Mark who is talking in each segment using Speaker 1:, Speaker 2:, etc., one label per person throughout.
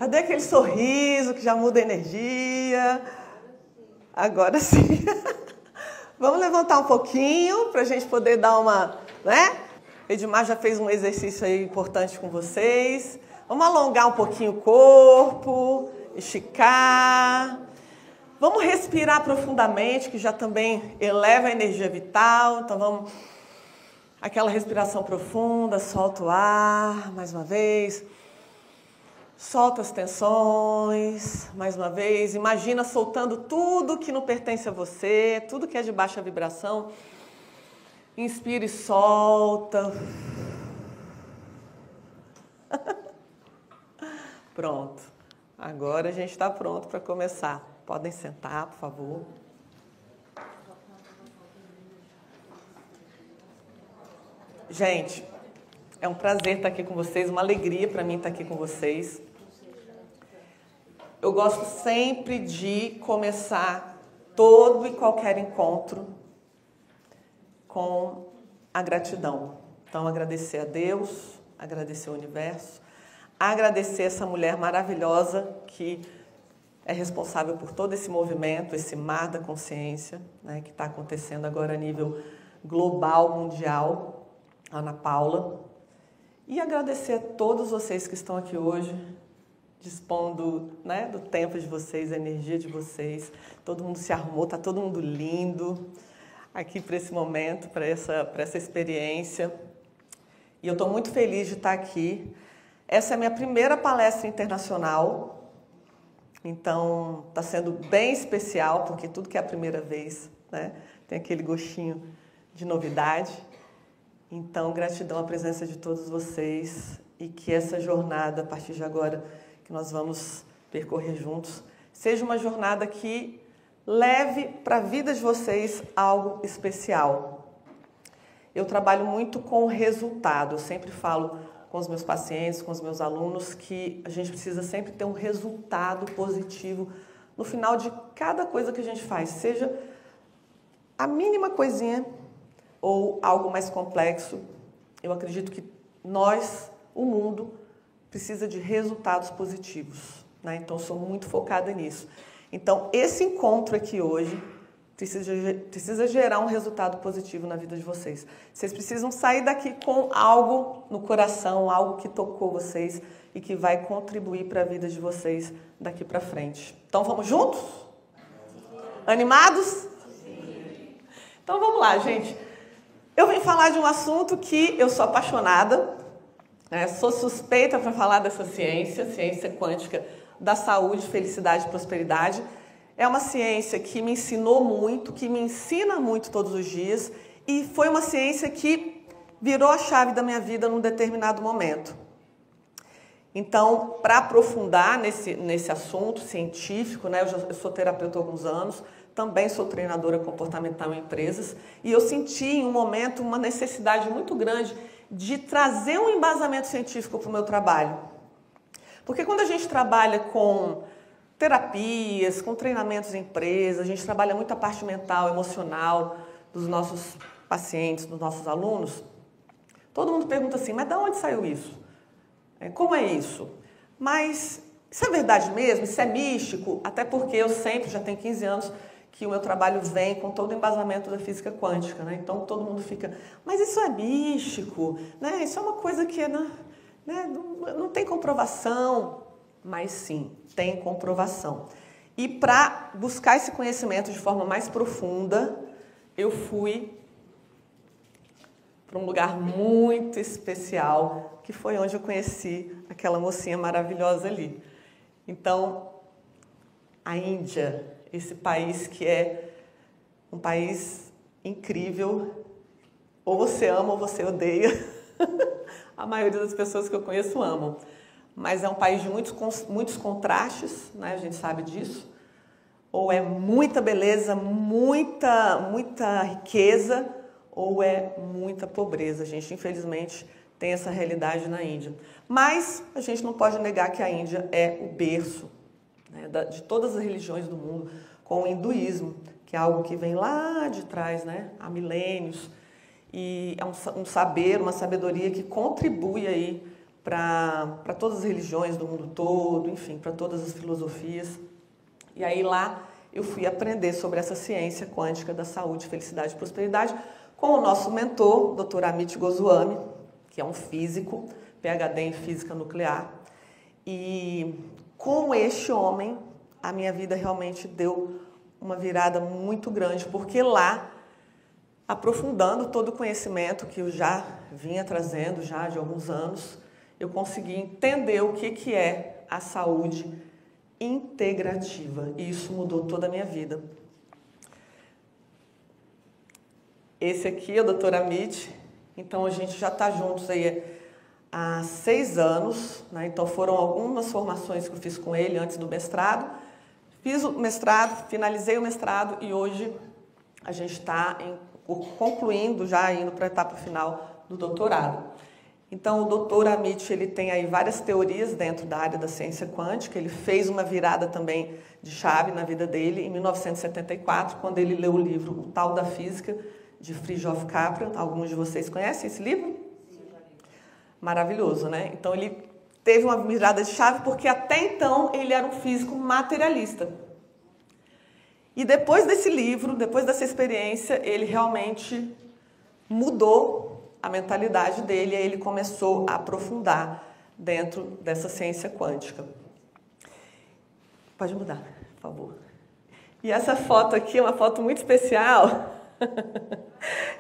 Speaker 1: Cadê aquele sorriso que já muda a energia? Agora sim. Vamos levantar um pouquinho para a gente poder dar uma, né? Edmar já fez um exercício aí importante com vocês. Vamos alongar um pouquinho o corpo, esticar. Vamos respirar profundamente, que já também eleva a energia vital. Então vamos, aquela respiração profunda, solta o ar, mais uma vez. Solta as tensões, mais uma vez. Imagina soltando tudo que não pertence a você, tudo que é de baixa vibração. Inspira e solta. Pronto. Agora a gente está pronto para começar. Podem sentar, por favor. Gente, é um prazer estar aqui com vocês, uma alegria para mim estar aqui com vocês. Eu gosto sempre de começar todo e qualquer encontro com a gratidão. Então, agradecer a Deus, agradecer ao universo, agradecer essa mulher maravilhosa que é responsável por todo esse movimento, esse mar da consciência, né, que está acontecendo agora a nível global, mundial, Ana Paula. E agradecer a todos vocês que estão aqui hoje, dispondo, né, do tempo de vocês, da energia de vocês. Todo mundo se arrumou, está todo mundo lindo aqui para esse momento, para essa experiência. E eu estou muito feliz de estar aqui. Essa é a minha primeira palestra internacional, então está sendo bem especial, porque tudo que é a primeira vez, né, tem aquele gostinho de novidade. Então, gratidão à presença de todos vocês e que essa jornada, a partir de agora, que nós vamos percorrer juntos, seja uma jornada que leve para a vida de vocês algo especial. Eu trabalho muito com resultado, eu sempre falo com os meus pacientes, com os meus alunos, que a gente precisa sempre ter um resultado positivo no final de cada coisa que a gente faz, seja a mínima coisinha ou algo mais complexo. Eu acredito que nós, o mundo, precisa de resultados positivos, né? Então, eu sou muito focada nisso. Então, esse encontro aqui hoje precisa gerar um resultado positivo na vida de vocês. Vocês precisam sair daqui com algo no coração, algo que tocou vocês e que vai contribuir para a vida de vocês daqui para frente. Então, vamos juntos? Animados? Sim. Então, vamos lá, gente. Eu vim falar de um assunto que eu sou apaixonada, né? Sou suspeita para falar dessa ciência quântica da saúde, felicidade e prosperidade. É uma ciência que me ensinou muito, que me ensina muito todos os dias e foi uma ciência que virou a chave da minha vida num determinado momento. Então, para aprofundar nesse assunto científico, né, eu sou terapeuta há alguns anos, também sou treinadora comportamental em empresas e eu senti em um momento uma necessidade muito grande de trazer um embasamento científico para o meu trabalho. Porque quando a gente trabalha com terapias, com treinamentos em empresas, a gente trabalha muito a parte mental, emocional dos nossos pacientes, dos nossos alunos, todo mundo pergunta assim, mas de onde saiu isso? Como é isso? Mas isso é verdade mesmo? Isso é místico? Até porque eu sempre, já tenho 15 anos, que o meu trabalho vem com todo o embasamento da física quântica, né? Então todo mundo fica, mas isso é místico, né? Isso é uma coisa que não tem comprovação. Mas sim, tem comprovação. E para buscar esse conhecimento de forma mais profunda, eu fui para um lugar muito especial, que foi onde eu conheci aquela mocinha maravilhosa ali. Então, a Índia, esse país que é um país incrível, ou você ama ou você odeia. A maioria das pessoas que eu conheço amam. Mas é um país de muitos contrastes, né? A gente sabe disso. Ou é muita beleza, muita riqueza, ou é muita pobreza. A gente, infelizmente, tem essa realidade na Índia. Mas a gente não pode negar que a Índia é o berço, né, de todas as religiões do mundo, com o hinduísmo, que é algo que vem lá de trás, né, há milênios. E é um saber, uma sabedoria que contribui aí para todas as religiões do mundo todo, enfim, para todas as filosofias. E aí lá eu fui aprender sobre essa ciência quântica da saúde, felicidade e prosperidade com o nosso mentor, Dr. Amit Goswami, que é um físico, PhD em física nuclear. E com este homem, a minha vida realmente deu uma virada muito grande, porque lá, aprofundando todo o conhecimento que eu já vinha trazendo já de alguns anos, eu consegui entender o que é a saúde integrativa. E isso mudou toda a minha vida. Esse aqui é o Dr. Amit. Então, a gente já está juntos aí há 6 anos, né? Então, foram algumas formações que eu fiz com ele antes do mestrado. Fiz o mestrado, finalizei o mestrado e hoje a gente está concluindo, já indo para a etapa final do doutorado. Então, o Dr. Amit, ele tem aí várias teorias dentro da área da ciência quântica. Ele fez uma virada também de chave na vida dele em 1974, quando ele leu o livro O Tal da Física, de Fritjof Capra. Alguns de vocês conhecem esse livro? Sim, já li. Maravilhoso, né? Então, ele teve uma virada de chave porque até então ele era um físico materialista. E depois desse livro, depois dessa experiência, ele realmente mudou a mentalidade dele, e aí ele começou a aprofundar dentro dessa ciência quântica. Pode mudar, por favor. E essa foto aqui é uma foto muito especial,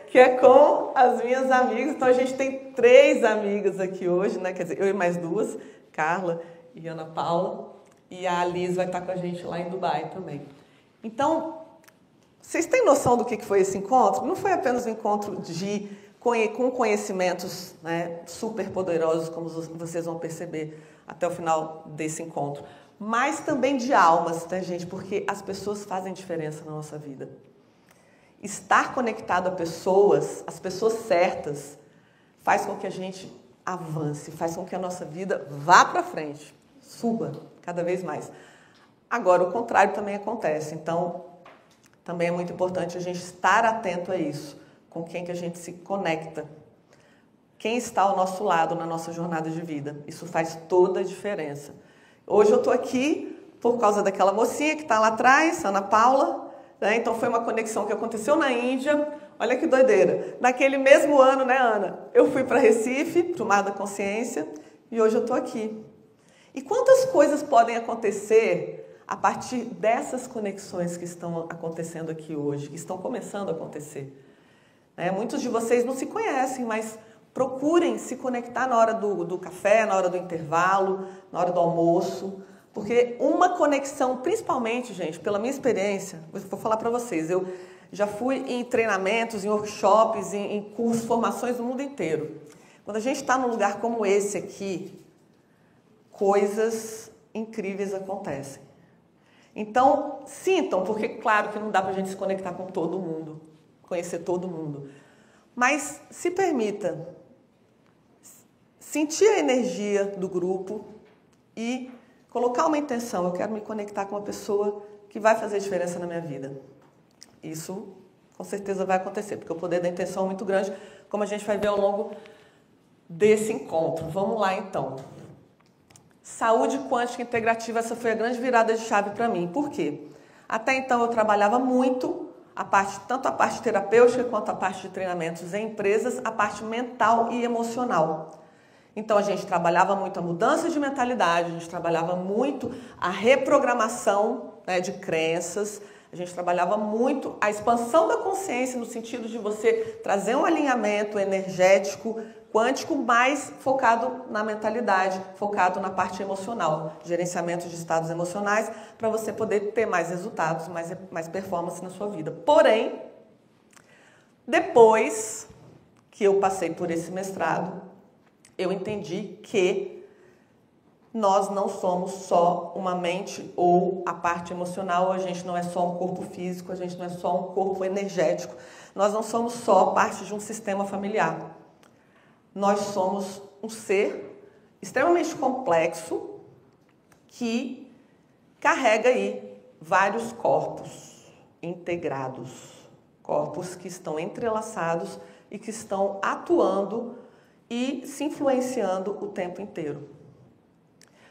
Speaker 1: que é com as minhas amigas. Então, a gente tem 3 amigas aqui hoje, né? Quer dizer, eu e mais 2, Carla e Ana Paula, e a Liz vai estar com a gente lá em Dubai também. Então, vocês têm noção do que foi esse encontro? Não foi apenas um encontro com conhecimentos, né, super poderosos, como vocês vão perceber até o final desse encontro, mas também de almas, né, gente? Porque as pessoas fazem diferença na nossa vida. Estar conectado a pessoas, as pessoas certas, faz com que a gente avance, faz com que a nossa vida vá para frente, suba cada vez mais. Agora, o contrário também acontece, então também é muito importante a gente estar atento a isso. Com quem que a gente se conecta, quem está ao nosso lado na nossa jornada de vida. Isso faz toda a diferença. Hoje eu estou aqui por causa daquela mocinha que está lá atrás, Ana Paula, né? Então foi uma conexão que aconteceu na Índia. Olha que doideira. Naquele mesmo ano, né, Ana? Eu fui para Recife, para o Mar da Consciência, e hoje eu estou aqui. E quantas coisas podem acontecer a partir dessas conexões que estão acontecendo aqui hoje, que estão começando a acontecer? Muitos de vocês não se conhecem, mas procurem se conectar na hora do café, na hora do intervalo, na hora do almoço, porque uma conexão, principalmente, gente, pela minha experiência, vou falar para vocês, eu já fui em treinamentos, em workshops, em cursos, formações do mundo inteiro. Quando a gente está num lugar como esse aqui, coisas incríveis acontecem. Então, sintam, porque claro que não dá para a gente se conectar com todo mundo, conhecer todo mundo. Mas se permita sentir a energia do grupo e colocar uma intenção. Eu quero me conectar com uma pessoa que vai fazer diferença na minha vida. Isso com certeza vai acontecer, porque o poder da intenção é muito grande, como a gente vai ver ao longo desse encontro. Vamos lá, então. Saúde quântica integrativa, essa foi a grande virada de chave para mim. Por quê? Até então eu trabalhava muito tanto a parte terapêutica quanto a parte de treinamentos em empresas, a parte mental e emocional. Então, a gente trabalhava muito a mudança de mentalidade, a gente trabalhava muito a reprogramação, né, de crenças, a gente trabalhava muito a expansão da consciência no sentido de você trazer um alinhamento energético, quântico, mais focado na mentalidade, focado na parte emocional, gerenciamento de estados emocionais, para você poder ter mais resultados, mais performance na sua vida. Porém, depois que eu passei por esse mestrado, eu entendi que nós não somos só uma mente ou a parte emocional, a gente não é só um corpo físico, a gente não é só um corpo energético, nós não somos só parte de um sistema familiar. Nós somos um ser extremamente complexo que carrega aí vários corpos integrados, corpos que estão entrelaçados e que estão atuando e se influenciando o tempo inteiro.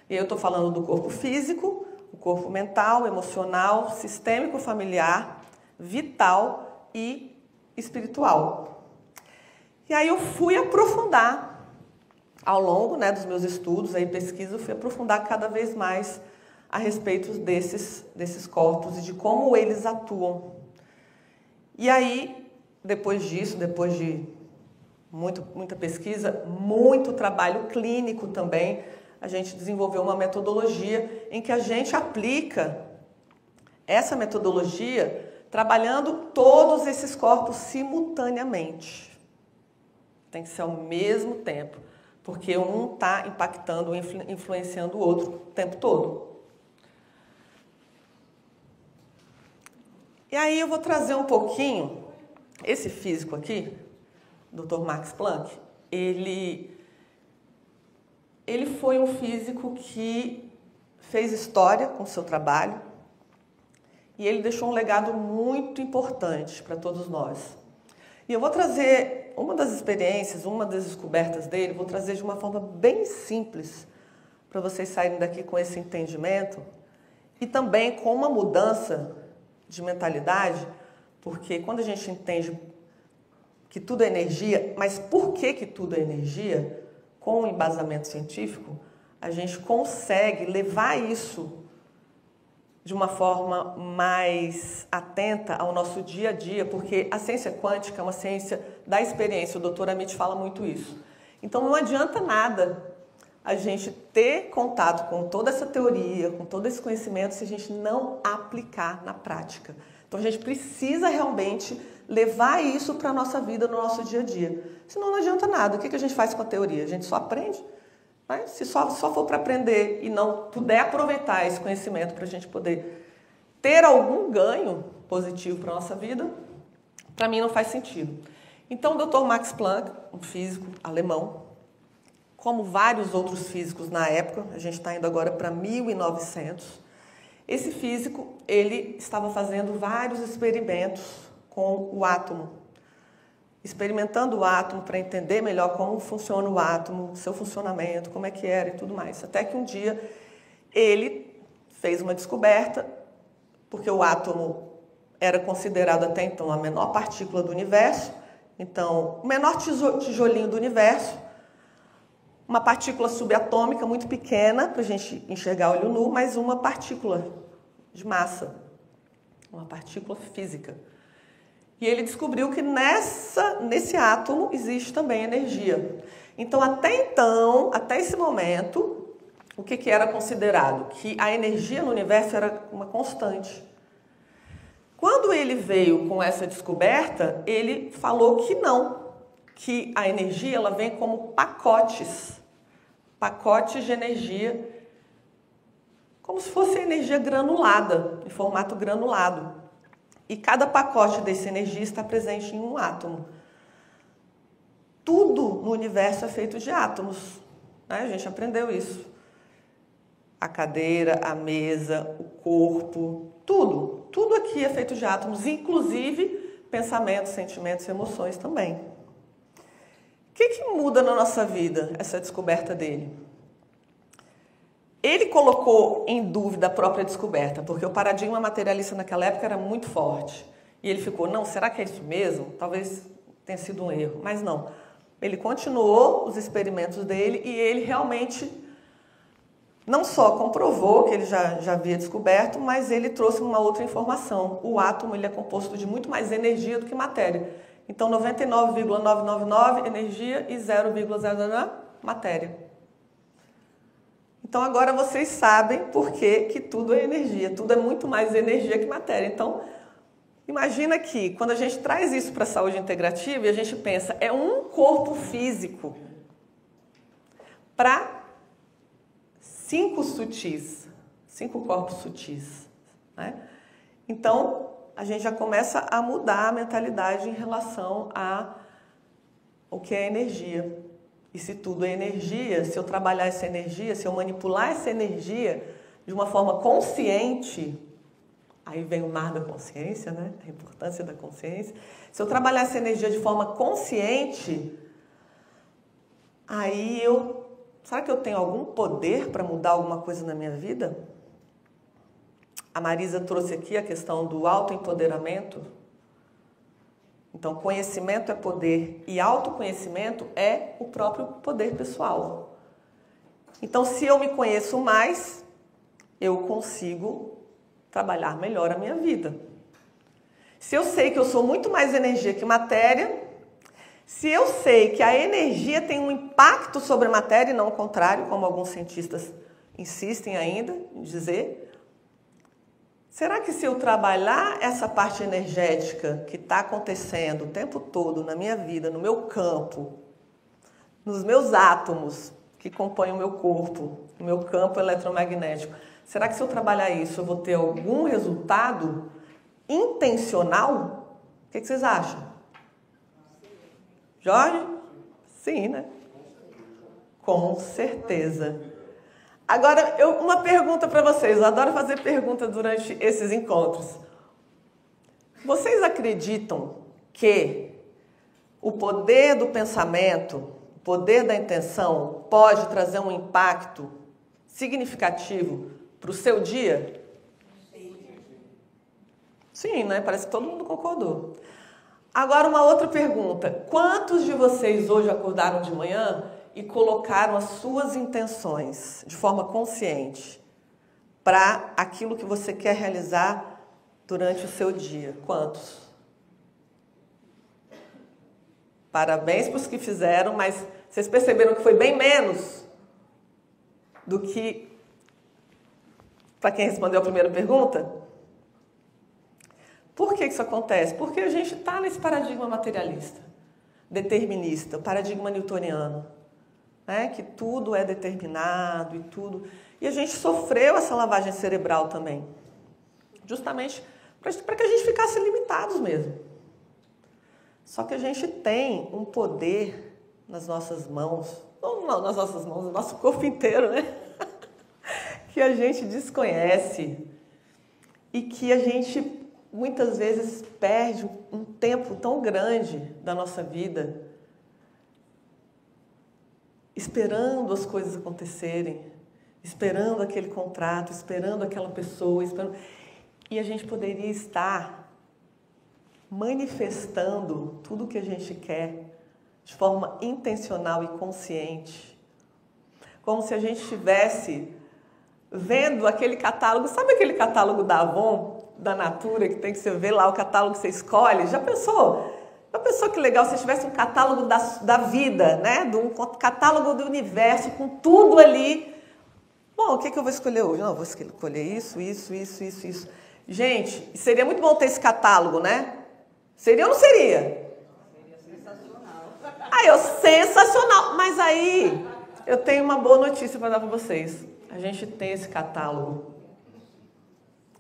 Speaker 1: E eu estou falando do corpo físico, o corpo mental, emocional, sistêmico, familiar, vital e espiritual. E aí eu fui aprofundar, ao longo, né, dos meus estudos, aí pesquisa, eu fui aprofundar cada vez mais a respeito desses corpos e de como eles atuam. E aí, depois disso, depois de muita pesquisa, muito trabalho clínico também, a gente desenvolveu uma metodologia em que a gente aplica essa metodologia trabalhando todos esses corpos simultaneamente. Tem que ser ao mesmo tempo, porque um está impactando, influenciando o outro o tempo todo. E aí eu vou trazer um pouquinho, esse físico aqui, Dr. Max Planck, ele foi um físico que fez história com o seu trabalho e ele deixou um legado muito importante para todos nós. E eu vou trazer uma das experiências, uma das descobertas dele, vou trazer de uma forma bem simples para vocês saírem daqui com esse entendimento e também com uma mudança de mentalidade, porque quando a gente entende que tudo é energia, mas por que tudo é energia, com o embasamento científico, a gente consegue levar isso de uma forma mais atenta ao nosso dia a dia, porque a ciência quântica é uma ciência da experiência, o Dr. Amit fala muito isso. Então não adianta nada a gente ter contato com toda essa teoria, com todo esse conhecimento, se a gente não aplicar na prática. Então a gente precisa realmente levar isso para a nossa vida, no nosso dia a dia. Senão não adianta nada. O que a gente faz com a teoria? A gente só aprende. Mas se só for para aprender e não puder aproveitar esse conhecimento para a gente poder ter algum ganho positivo para a nossa vida, para mim não faz sentido. Então o Dr. Max Planck, um físico alemão, como vários outros físicos na época, a gente está indo agora para 1900, esse físico ele estava fazendo vários experimentos com o átomo, experimentando o átomo para entender melhor como funciona o átomo, seu funcionamento, como é que era e tudo mais. Até que um dia ele fez uma descoberta, porque o átomo era considerado até então a menor partícula do universo, então o menor tijolinho do universo, uma partícula subatômica muito pequena, para a gente enxergar olho nu, mas uma partícula de massa, uma partícula física. E ele descobriu que nesse átomo existe também energia. Então, até esse momento, o que era considerado? Que a energia no universo era uma constante. Quando ele veio com essa descoberta, ele falou que não, que a energia ela vem como pacotes de energia, como se fosse energia granulada, em formato granulado. E cada pacote dessa energia está presente em um átomo. Tudo no universo é feito de átomos, né? A gente aprendeu isso. A cadeira, a mesa, o corpo, tudo aqui é feito de átomos, inclusive pensamentos, sentimentos e emoções também. O que muda na nossa vida, essa descoberta dele? Ele colocou em dúvida a própria descoberta, porque o paradigma materialista naquela época era muito forte. E ele ficou, não, será que é isso mesmo? Talvez tenha sido um erro, mas não. Ele continuou os experimentos dele e ele realmente não só comprovou que ele já havia descoberto, mas ele trouxe uma outra informação. O átomo ele é composto de muito mais energia do que matéria. Então, 99,999 energia e 0,000 matéria. Então, agora vocês sabem por que tudo é energia. Tudo é muito mais energia que matéria. Então, imagina que quando a gente traz isso para a saúde integrativa e a gente pensa, é um corpo físico para 5 corpos sutis. Né? Então, a gente já começa a mudar a mentalidade em relação ao que é energia. E se tudo é energia, se eu trabalhar essa energia, se eu manipular essa energia de uma forma consciente, aí vem o mar da consciência, né? A importância da consciência. Se eu trabalhar essa energia de forma consciente, aí será que eu tenho algum poder para mudar alguma coisa na minha vida? A Marisa trouxe aqui a questão do autoempoderamento. Então, conhecimento é poder e autoconhecimento é o próprio poder pessoal. Então, se eu me conheço mais, eu consigo trabalhar melhor a minha vida. Se eu sei que eu sou muito mais energia que matéria, se eu sei que a energia tem um impacto sobre a matéria e não o contrário, como alguns cientistas insistem ainda em dizer, será que se eu trabalhar essa parte energética que está acontecendo o tempo todo na minha vida, no meu campo, nos meus átomos que compõem o meu corpo, no meu campo eletromagnético, será que se eu trabalhar isso eu vou ter algum resultado intencional? O que vocês acham? Jorge? Sim, né? Com certeza. Agora, uma pergunta para vocês. Eu adoro fazer perguntas durante esses encontros. Vocês acreditam que o poder do pensamento, o poder da intenção, pode trazer um impacto significativo para o seu dia? Sim, né? Parece que todo mundo concordou. Agora, uma outra pergunta. Quantos de vocês hoje acordaram de manhã e colocaram as suas intenções de forma consciente para aquilo que você quer realizar durante o seu dia? Quantos? Parabéns para os que fizeram, mas vocês perceberam que foi bem menos do que para quem respondeu a primeira pergunta? Por que isso acontece? Porque a gente está nesse paradigma materialista, determinista, paradigma newtoniano, né? Que tudo é determinado e tudo. E a gente sofreu essa lavagem cerebral também, justamente para que a gente ficasse limitados mesmo. Só que a gente tem um poder nas nossas mãos, não nas nossas mãos, no nosso corpo inteiro, né? Que a gente desconhece e que a gente muitas vezes perde um tempo tão grande da nossa vida esperando as coisas acontecerem, esperando aquele contrato, esperando aquela pessoa, e a gente poderia estar manifestando tudo o que a gente quer de forma intencional e consciente, como se a gente estivesse vendo aquele catálogo, sabe aquele catálogo da Avon, da Natura, que tem que você ver lá o catálogo que você escolhe? Já pensou? Já pensou que legal se tivesse um catálogo da vida, né? Um catálogo do universo, com tudo ali. Bom, o que eu vou escolher hoje? Não, eu vou escolher isso. Gente, seria muito bom ter esse catálogo, né? Seria ou não seria?
Speaker 2: Seria sensacional.
Speaker 1: Sensacional! Mas aí, eu tenho uma boa notícia para dar para vocês. A gente tem esse catálogo.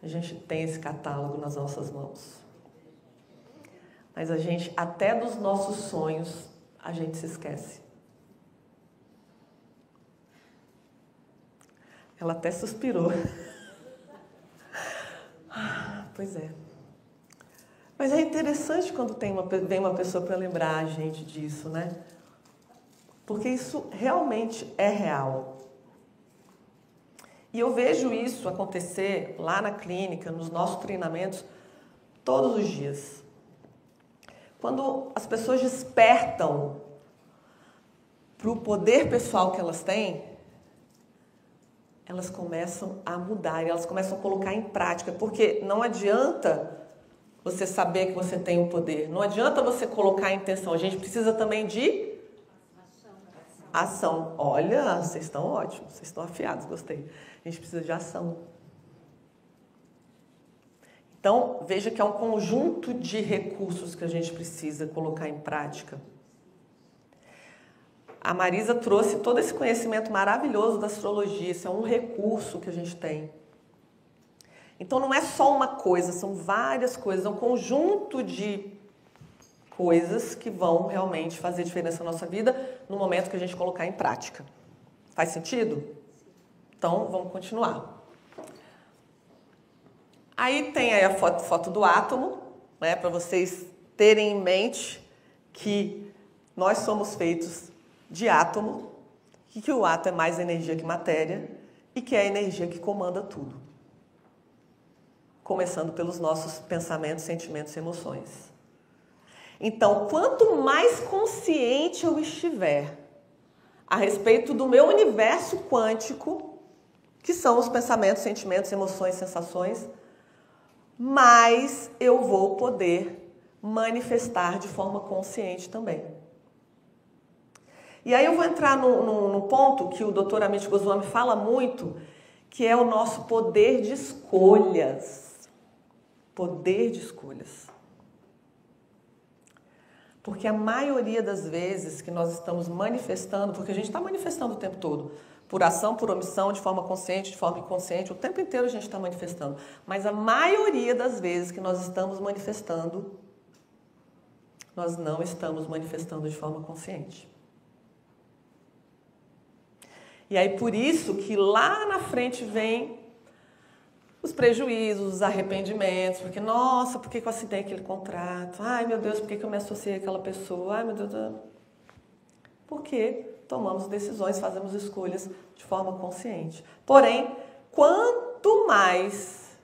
Speaker 1: A gente tem esse catálogo nas nossas mãos. Mas a gente, até dos nossos sonhos, a gente se esquece. Ela até suspirou. Pois é. Mas é interessante quando vem uma pessoa para lembrar a gente disso, né? Porque isso realmente é real. E eu vejo isso acontecer lá na clínica, nos nossos treinamentos, todos os dias. Quando as pessoas despertam para o poder pessoal que elas têm, elas começam a mudar, elas começam a colocar em prática, porque não adianta você saber que você tem um poder, não adianta você colocar a intenção, a gente precisa também de ação. Olha, vocês estão ótimos, vocês estão afiados, gostei. A gente precisa de ação. Então, veja que é um conjunto de recursos que a gente precisa colocar em prática. A Marisa trouxe todo esse conhecimento maravilhoso da astrologia, isso é um recurso que a gente tem. Então, não é só uma coisa, são várias coisas, é um conjunto de coisas que vão realmente fazer diferença na nossa vida no momento que a gente colocar em prática. Faz sentido? Então, vamos continuar. Aí tem aí a foto do átomo, né, para vocês terem em mente que nós somos feitos de átomo, que o átomo é mais energia que matéria e que é a energia que comanda tudo. Começando pelos nossos pensamentos, sentimentos e emoções. Então, quanto mais consciente eu estiver a respeito do meu universo quântico, que são os pensamentos, sentimentos, emoções, sensações, mais eu vou poder manifestar de forma consciente também. E aí eu vou entrar no ponto que o Dr. Amit Goswami fala muito, que é o nosso poder de escolhas. Poder de escolhas. Porque a maioria das vezes que nós estamos manifestando, porque a gente está manifestando o tempo todo, por ação, por omissão, de forma consciente, de forma inconsciente, o tempo inteiro a gente está manifestando. Mas a maioria das vezes que nós estamos manifestando, nós não estamos manifestando de forma consciente. E aí por isso que lá na frente vem os prejuízos, os arrependimentos, porque, nossa, por que eu assinei aquele contrato? Ai, meu Deus, por que eu me associei àquela pessoa? Ai, meu Deus, porque tomamos decisões, fazemos escolhas de forma consciente. Porém, quanto mais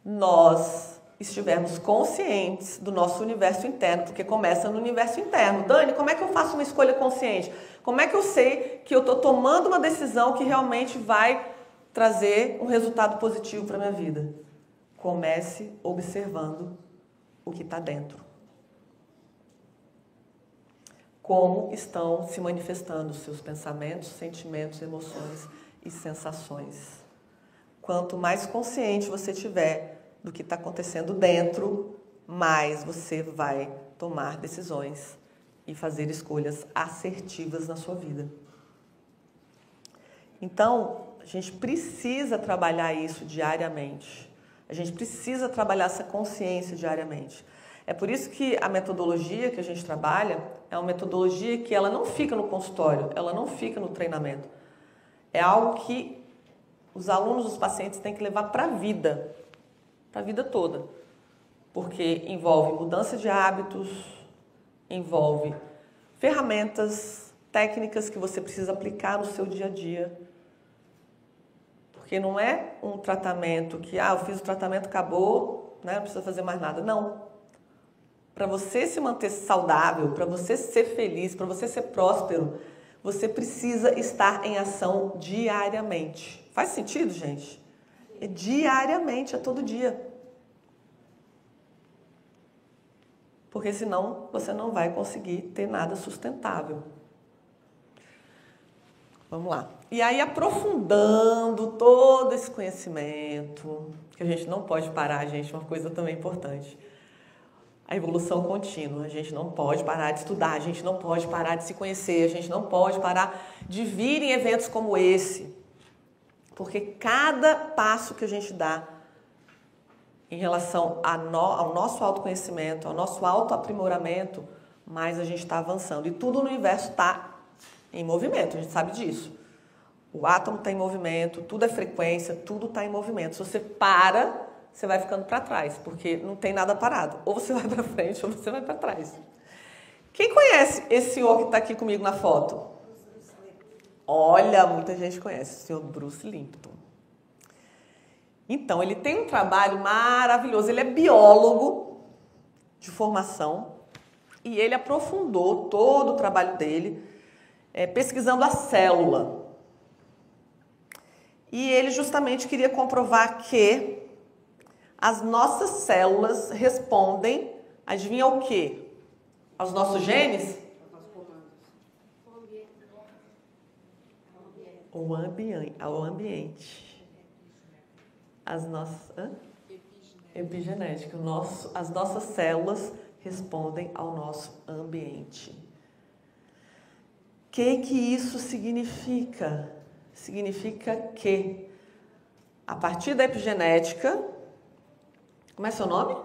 Speaker 1: nós estivermos conscientes do nosso universo interno, porque começa no universo interno. Dani, como é que eu faço uma escolha consciente? Como é que eu sei que eu estou tomando uma decisão que realmente vai trazer um resultado positivo para a minha vida? Comece observando o que está dentro. Como estão se manifestando os seus pensamentos, sentimentos, emoções e sensações. Quanto mais consciente você tiver do que está acontecendo dentro, mais você vai tomar decisões e fazer escolhas assertivas na sua vida. Então, a gente precisa trabalhar isso diariamente. A gente precisa trabalhar essa consciência diariamente. É por isso que a metodologia que a gente trabalha é uma metodologia que ela não fica no consultório, ela não fica no treinamento. É algo que os alunos, os pacientes têm que levar para a vida toda. Porque envolve mudança de hábitos, envolve ferramentas, técnicas que você precisa aplicar no seu dia a dia. Porque não é um tratamento que, eu fiz o tratamento, acabou, né, não precisa fazer mais nada. Não. Para você se manter saudável, para você ser feliz, para você ser próspero, você precisa estar em ação diariamente. Faz sentido, gente? É diariamente, é todo dia. Porque senão você não vai conseguir ter nada sustentável. Vamos lá. E aí, aprofundando todo esse conhecimento, que a gente não pode parar, gente, uma coisa também importante. A evolução contínua. A gente não pode parar de estudar, a gente não pode parar de se conhecer, a gente não pode parar de vir em eventos como esse. Porque cada passo que a gente dá em relação ao nosso autoconhecimento, ao nosso autoaprimoramento, mais a gente está avançando. E tudo no universo está em movimento, a gente sabe disso. O átomo está em movimento, tudo é frequência, tudo está em movimento. Se você para, você vai ficando para trás, porque não tem nada parado. Ou você vai para frente ou você vai para trás. Quem conhece esse senhor que está aqui comigo na foto? Olha, muita gente conhece o senhor Bruce Lipton. Então, ele tem um trabalho maravilhoso. Ele é biólogo de formação e ele aprofundou todo o trabalho dele pesquisando a célula. E ele justamente queria comprovar que as nossas células respondem, adivinha o quê? Aos nossos genes? Ao ambiente. As nossas... Epigenética. As nossas células respondem ao nosso ambiente. O que isso significa? Significa que, a partir da epigenética... Como é seu nome?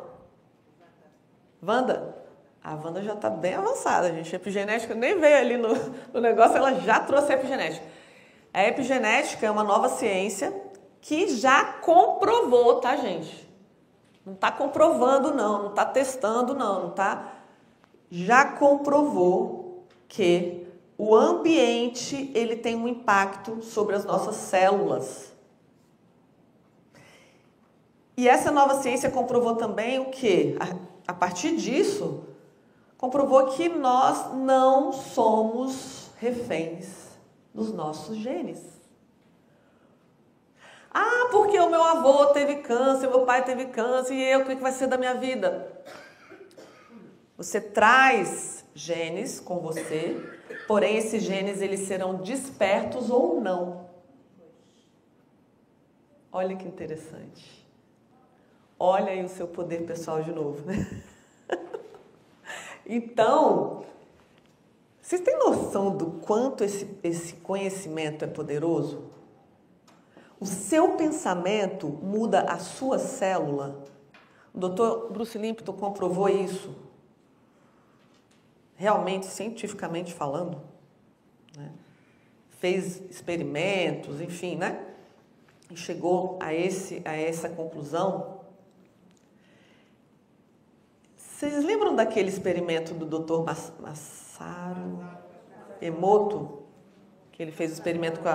Speaker 1: Wanda? A Wanda já está bem avançada, gente. A epigenética nem veio ali no negócio, ela já trouxe a epigenética. A epigenética é uma nova ciência que já comprovou, tá, gente? Não está comprovando, não está testando, não está... Já comprovou que O ambiente, ele tem um impacto sobre as nossas células. E essa nova ciência comprovou também o quê? A partir disso, comprovou que nós não somos reféns dos nossos genes. Ah, porque o meu avô teve câncer, meu pai teve câncer, e eu, o que vai ser da minha vida? Você traz genes com você, porém esses genes eles serão despertos ou não. Olha que interessante. Olha aí o seu poder pessoal de novo, né? Então, vocês têm noção do quanto esse conhecimento é poderoso? O seu pensamento muda a sua célula. O Dr. Bruce Lipton comprovou isso. Realmente, cientificamente falando, né? Fez experimentos, enfim, né? E chegou a essa conclusão. Vocês lembram daquele experimento do Dr. Masaru Emoto? Que ele fez o experimento com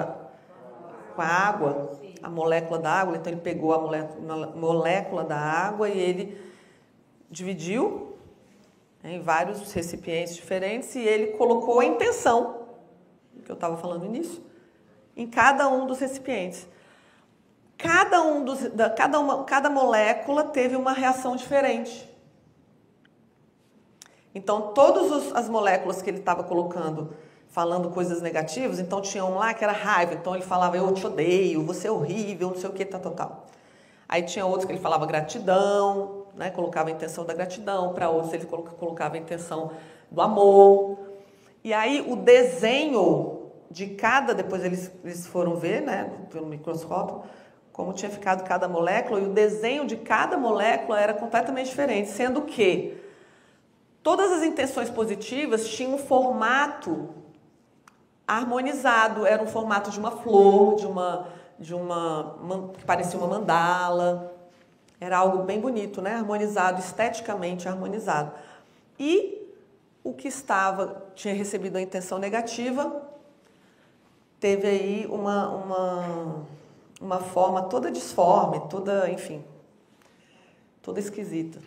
Speaker 1: a água, a molécula da água. Então, ele pegou a molécula da água e ele dividiu em vários recipientes diferentes e ele colocou a intenção, que eu estava falando nisso, em cada um dos recipientes. Cada molécula teve uma reação diferente. Então, todas as moléculas que ele estava colocando, falando coisas negativas, então tinha um lá que era raiva, então ele falava, eu te odeio, você é horrível, não sei o que, tal. Aí tinha outros que ele falava gratidão, né? Colocava a intenção da gratidão, para outros ele colocava a intenção do amor. E aí o desenho de cada, depois eles foram ver, né, pelo microscópio, como tinha ficado cada molécula, e o desenho de cada molécula era completamente diferente, sendo que todas as intenções positivas tinham um formato harmonizado, era um formato de uma flor, que parecia uma mandala, era algo bem bonito, né? Harmonizado, esteticamente harmonizado. E o que tinha recebido a intenção negativa, teve aí uma forma toda disforme, enfim, toda esquisita.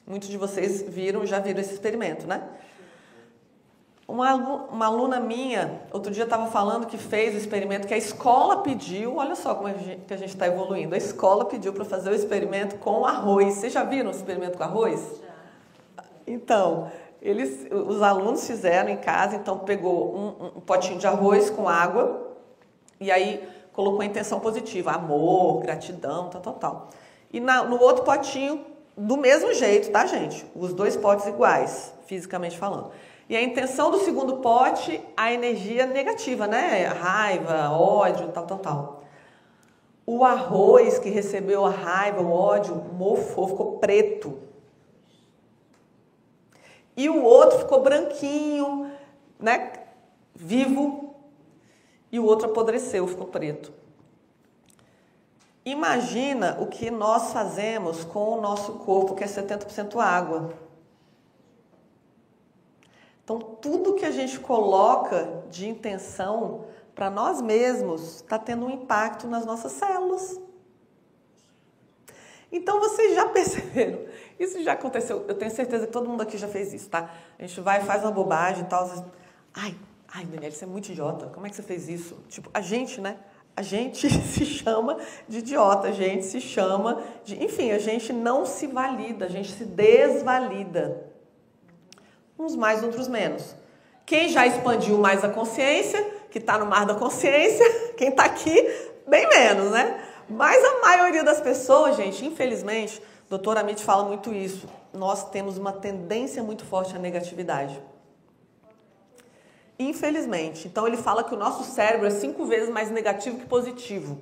Speaker 1: Muitos de vocês já viram esse experimento, né? Uma aluna minha, outro dia estava falando que fez o experimento que a escola pediu, olha só como que a gente está evoluindo, a escola pediu para fazer o experimento com arroz. Vocês já viram o experimento com arroz? Já. Então, os alunos fizeram em casa, então pegou um potinho de arroz com água e aí colocou a intenção positiva, amor, gratidão, tal. E no outro potinho, do mesmo jeito, tá, gente? Os dois potes iguais, fisicamente falando. E a intenção do segundo pote, a energia negativa, né? Raiva, ódio, tal. O arroz que recebeu a raiva, o ódio, mofou, ficou preto. E o outro ficou branquinho, né? Vivo. E o outro apodreceu, ficou preto. Imagina o que nós fazemos com o nosso corpo, que é 70% água. Então, tudo que a gente coloca de intenção para nós mesmos está tendo um impacto nas nossas células. Então, vocês já perceberam? Isso já aconteceu. Eu tenho certeza que todo mundo aqui já fez isso, tá? A gente vai e faz uma bobagem e tal. Ai, Daniela, você é muito idiota. Como é que você fez isso? Tipo, a gente, né? A gente se chama de idiota, a gente se chama de... Enfim, a gente não se valida, a gente se desvalida. Uns mais, outros menos. Quem já expandiu mais a consciência, que está no mar da consciência, quem está aqui, bem menos, né? Mas a maioria das pessoas, gente, infelizmente, o Dr. Amit fala muito isso, nós temos uma tendência muito forte à negatividade. Infelizmente. Então, ele fala que o nosso cérebro é 5 vezes mais negativo que positivo.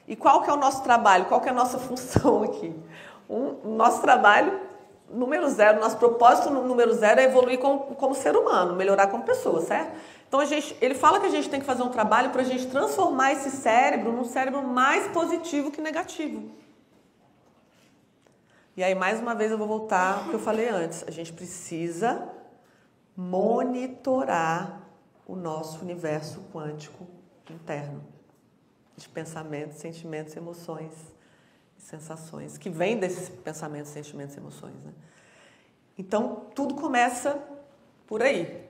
Speaker 1: E qual que é o nosso trabalho? Qual que é a nossa função aqui? O nosso trabalho, número 0, nosso propósito número 0 é evoluir como ser humano, melhorar como pessoa, certo? Então, ele fala que a gente tem que fazer um trabalho para a gente transformar esse cérebro num cérebro mais positivo que negativo. E aí, mais uma vez, eu vou voltar ao que eu falei antes. A gente precisa monitorar o nosso universo quântico interno, de pensamentos, sentimentos, emoções e sensações, que vem desses pensamentos, sentimentos e emoções, né? Então, tudo começa por aí.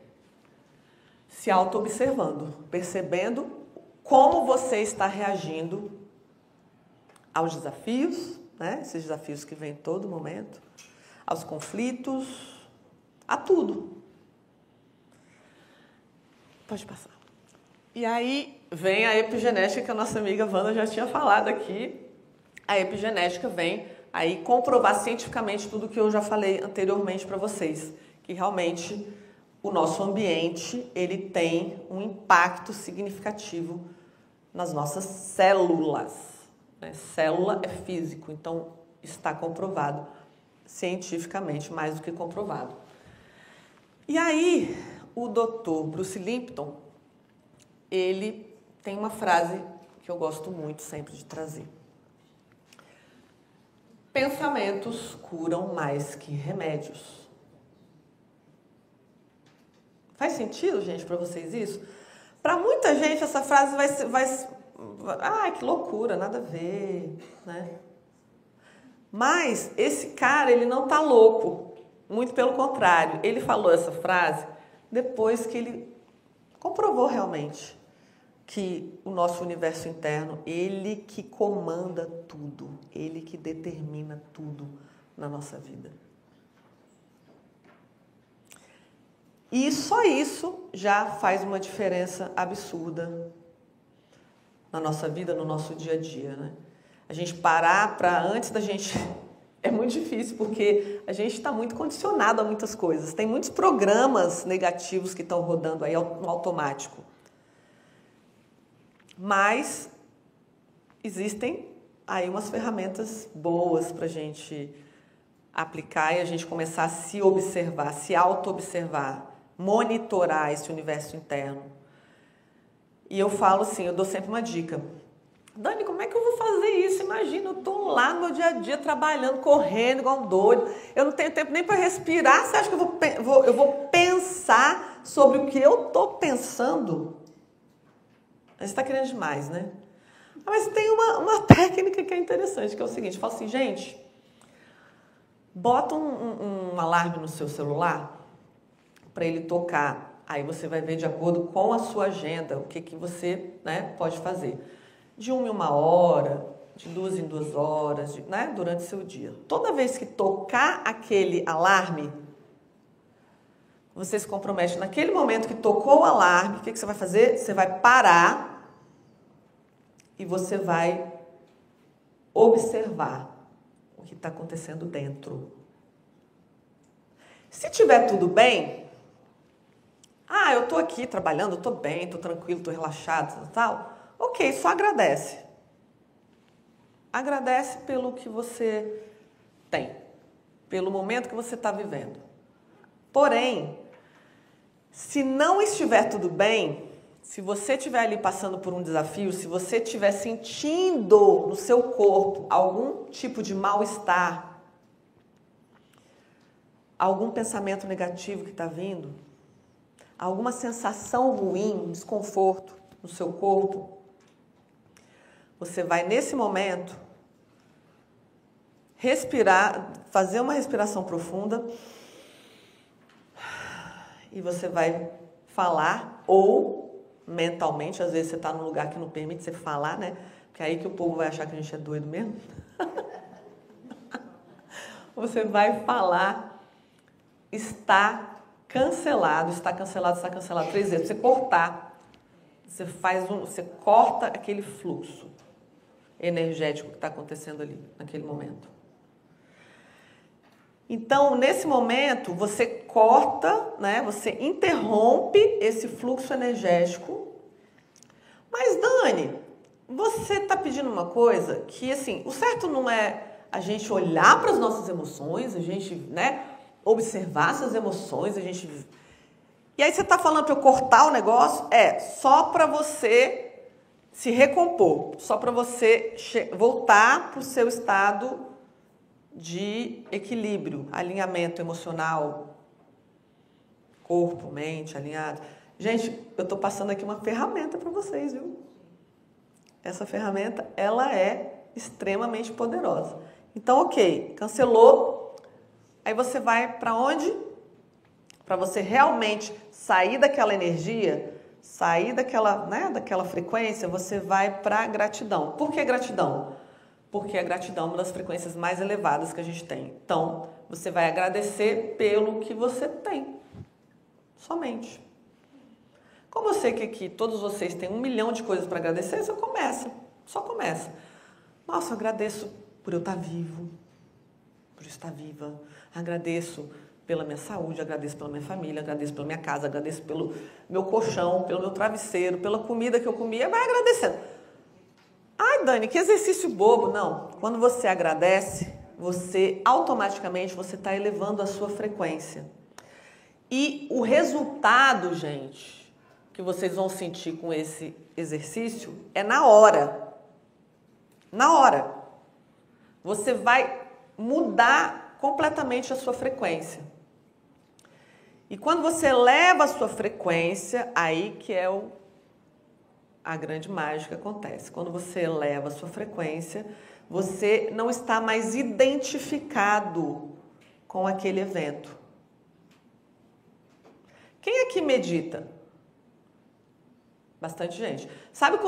Speaker 1: Se auto-observando, percebendo como você está reagindo aos desafios, né? Esses desafios que vêm em todo momento, aos conflitos, a tudo. Pode passar. E aí vem a epigenética, que a nossa amiga Wanda já tinha falado aqui. A epigenética vem aí comprovar cientificamente tudo que eu já falei anteriormente para vocês, que realmente o nosso ambiente, ele tem um impacto significativo nas nossas células, né? Célula é físico, então está comprovado cientificamente, mais do que comprovado. E aí, o Dr. Bruce Lipton, ele tem uma frase que eu gosto muito sempre de trazer. Pensamentos curam mais que remédios. Faz sentido, gente, para vocês isso? Para muita gente essa frase ai, que loucura, nada a ver, né? Mas esse cara, ele não tá louco, muito pelo contrário. Ele falou essa frase depois que ele comprovou realmente que o nosso universo interno, ele que comanda tudo, ele que determina tudo na nossa vida. E só isso já faz uma diferença absurda na nossa vida, no nosso dia a dia, né? A gente parar para antes da gente... É muito difícil, porque a gente está muito condicionado a muitas coisas. Tem muitos programas negativos que estão rodando aí no automático. Mas existem aí umas ferramentas boas para a gente aplicar e a gente começar a se observar, se auto-observar, monitorar esse universo interno. E eu falo assim, eu dou sempre uma dica. Dani, como é que eu vou fazer isso? Imagina, eu estou lá no meu dia a dia trabalhando, correndo igual um doido. Eu não tenho tempo nem para respirar. Você acha que eu vou pensar sobre o que eu estou pensando? Você está querendo demais, né? Mas tem uma técnica que é interessante, que é o seguinte. Fala assim, gente, bota um alarme no seu celular para ele tocar. Aí você vai ver de acordo com a sua agenda o que você, né, pode fazer. De 1 em 1 hora, de 2 em 2 horas, né, durante o seu dia. Toda vez que tocar aquele alarme, você se compromete. Naquele momento que tocou o alarme, o que você vai fazer? Você vai parar e você vai observar o que está acontecendo dentro. Se tiver tudo bem, eu estou aqui trabalhando, estou bem, estou tranquilo, estou relaxado, tal. Ok, só agradece. Agradece pelo que você tem, pelo momento que você está vivendo. Porém, se não estiver tudo bem, se você estiver ali passando por um desafio, se você estiver sentindo no seu corpo algum tipo de mal-estar, algum pensamento negativo que está vindo, alguma sensação ruim, um desconforto no seu corpo, você vai, nesse momento, respirar, fazer uma respiração profunda e você vai falar ou mentalmente, às vezes você está num lugar que não permite você falar, né? Porque é aí que o povo vai achar que a gente é doido mesmo. Você vai falar, está cancelado, está cancelado, está cancelado 3 vezes. Você cortar, você corta aquele fluxo energético que está acontecendo ali, naquele momento. Então, nesse momento, você corta, né? Você interrompe esse fluxo energético. Mas, Dani, você está pedindo uma coisa que, assim, o certo não é a gente olhar para as nossas emoções, a gente, né, observar essas emoções, a gente... E aí você está falando para eu cortar o negócio? Só para você se recompor, só para você voltar para o seu estado de equilíbrio, alinhamento emocional, corpo, mente, alinhado. Gente, eu estou passando aqui uma ferramenta para vocês, viu? Essa ferramenta, ela é extremamente poderosa. Então, ok, cancelou. Aí você vai para onde? Para você realmente sair daquela energia, sair daquela, né, daquela frequência, você vai para gratidão. Por que gratidão? Porque a gratidão é uma das frequências mais elevadas que a gente tem. Então, você vai agradecer pelo que você tem. Somente. Como eu sei que aqui todos vocês têm 1 milhão de coisas para agradecer, você começa. Só começa. Nossa, eu agradeço por eu estar vivo, por estar viva. Agradeço pela minha saúde, agradeço pela minha família, agradeço pela minha casa, agradeço pelo meu colchão, pelo meu travesseiro, pela comida que eu comia. Vai agradecendo. Ai, Dani, que exercício bobo. Não. Quando você agradece, você automaticamente você está elevando a sua frequência. E o resultado, gente, que vocês vão sentir com esse exercício é na hora. Na hora. Você vai mudar completamente a sua frequência. E quando você eleva a sua frequência, aí que é a grande mágica acontece. Quando você eleva a sua frequência, você não está mais identificado com aquele evento. Quem aqui medita? Bastante gente. Sabe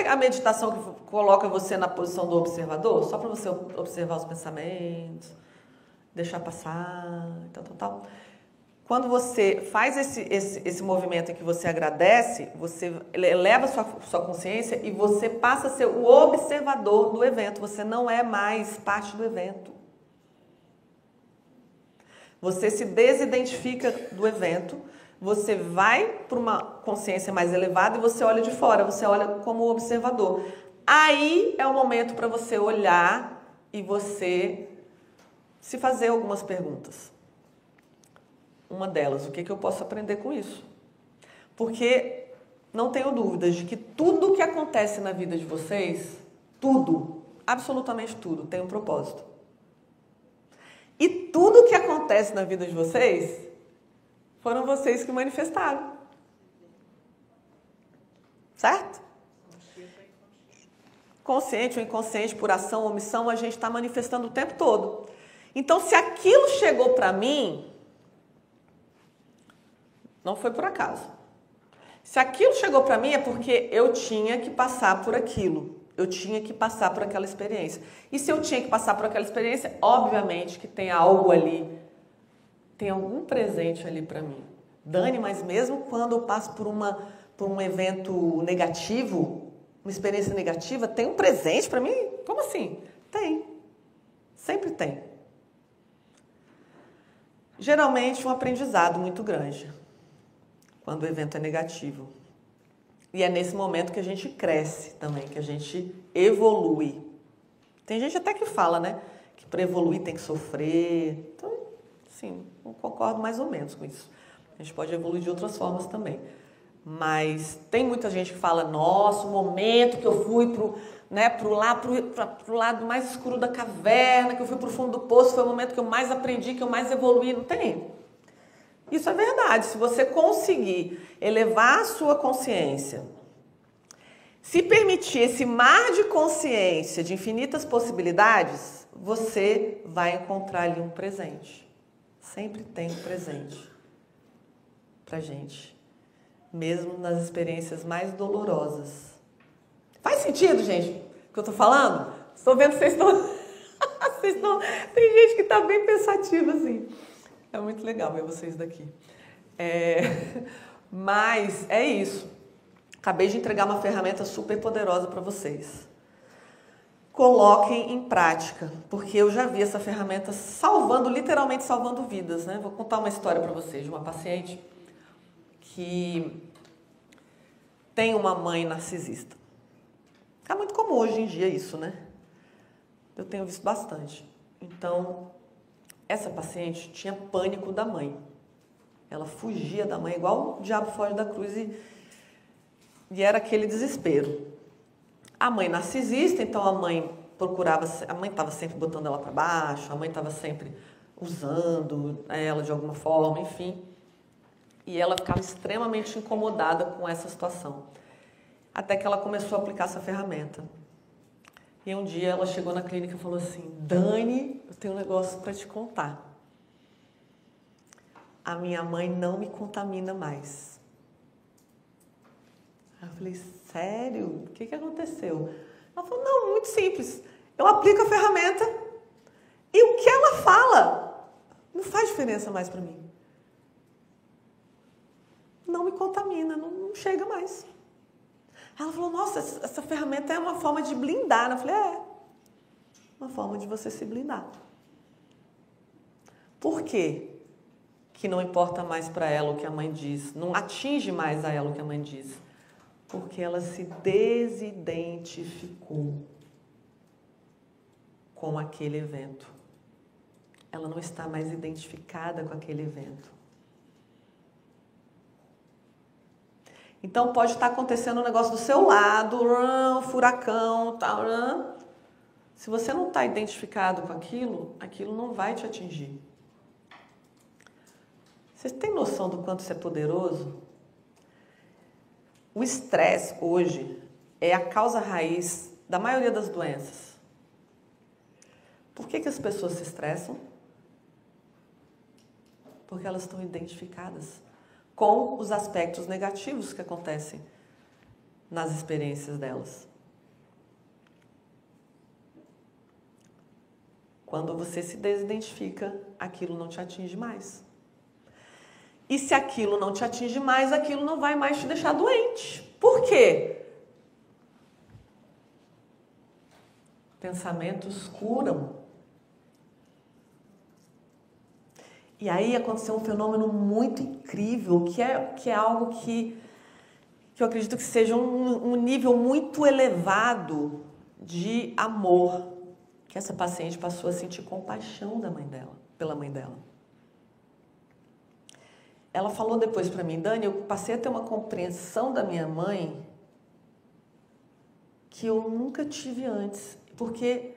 Speaker 1: a meditação que coloca você na posição do observador? Só para você observar os pensamentos, deixar passar, tal. Quando você faz esse movimento em que você agradece, você eleva a sua consciência e você passa a ser o observador do evento. Você não é mais parte do evento. Você se desidentifica do evento. Você vai para uma consciência mais elevada e você olha de fora, você olha como observador. Aí é o momento para você olhar e você se fazer algumas perguntas. Uma delas, o que eu posso aprender com isso? Porque não tenho dúvidas de que tudo que acontece na vida de vocês, tudo, absolutamente tudo, tem um propósito. E tudo que acontece na vida de vocês foram vocês que manifestaram. Certo? Consciente ou inconsciente, por ação ou omissão, a gente está manifestando o tempo todo. Então, se aquilo chegou para mim, não foi por acaso. Se aquilo chegou para mim é porque eu tinha que passar por aquilo. Eu tinha que passar por aquela experiência. E se eu tinha que passar por aquela experiência, obviamente que tem algo ali. Tem algum presente ali para mim. Dani, mas mesmo quando eu passo por um evento negativo, uma experiência negativa, tem um presente para mim? Como assim? Tem. Sempre tem. Geralmente um aprendizado muito grande, quando o evento é negativo. E é nesse momento que a gente cresce também, que a gente evolui. Tem gente até que fala, né? Que para evoluir tem que sofrer. Então, sim, eu concordo mais ou menos com isso. A gente pode evoluir de outras formas também. Mas tem muita gente que fala, nossa, o momento que eu fui pro lado mais escuro da caverna, que eu fui pro fundo do poço, foi o momento que eu mais aprendi, que eu mais evoluí. Não tem. Isso é verdade. Se você conseguir elevar a sua consciência, se permitir esse mar de consciência, de infinitas possibilidades, você vai encontrar ali um presente. Sempre tem um presente pra gente, mesmo nas experiências mais dolorosas. Faz sentido, gente, o que eu tô falando? Estou vendo que vocês estão... Tem gente que tá bem pensativa, assim. É muito legal ver vocês daqui. Mas é isso. Acabei de entregar uma ferramenta super poderosa para vocês. Coloquem em prática, porque eu já vi essa ferramenta literalmente salvando vidas, né? Vou contar uma história para vocês de uma paciente que tem uma mãe narcisista. É muito comum hoje em dia isso, né? Eu tenho visto bastante. Então, essa paciente tinha pânico da mãe. Ela fugia da mãe, igual o diabo foge da cruz, e era aquele desespero. A mãe narcisista, então a mãe estava sempre botando ela para baixo, a mãe estava sempre usando ela de alguma forma, enfim. E ela ficava extremamente incomodada com essa situação. Até que ela começou a aplicar essa ferramenta. E um dia ela chegou na clínica e falou assim: Dani, eu tenho um negócio para te contar. A minha mãe não me contamina mais. Eu falei: sério? O que aconteceu? Ela falou: não, muito simples. Eu aplico a ferramenta e o que ela fala não faz diferença mais para mim. Não me contamina, não chega mais. Ela falou: nossa, essa ferramenta é uma forma de blindar. Eu falei: é, uma forma de você se blindar. Por quê que não importa mais para ela o que a mãe diz? Não atinge mais a ela o que a mãe diz? Porque ela se desidentificou com aquele evento. Ela não está mais identificada com aquele evento. Então pode estar acontecendo um negócio do seu lado, um furacão, tal. Se você não está identificado com aquilo, aquilo não vai te atingir. Vocês têm noção do quanto isso é poderoso? O estresse hoje é a causa raiz da maioria das doenças. Por que as pessoas se estressam? Porque elas estão identificadas com os aspectos negativos que acontecem nas experiências delas. Quando você se desidentifica, aquilo não te atinge mais. E se aquilo não te atinge mais, aquilo não vai mais te deixar doente. Por quê? Pensamentos curam. E aí aconteceu um fenômeno muito incrível, que é algo que eu acredito que seja um nível muito elevado de amor, que essa paciente passou a sentir compaixão da mãe dela, pela mãe dela. Ela falou depois para mim: Dani, eu passei a ter uma compreensão da minha mãe que eu nunca tive antes, porque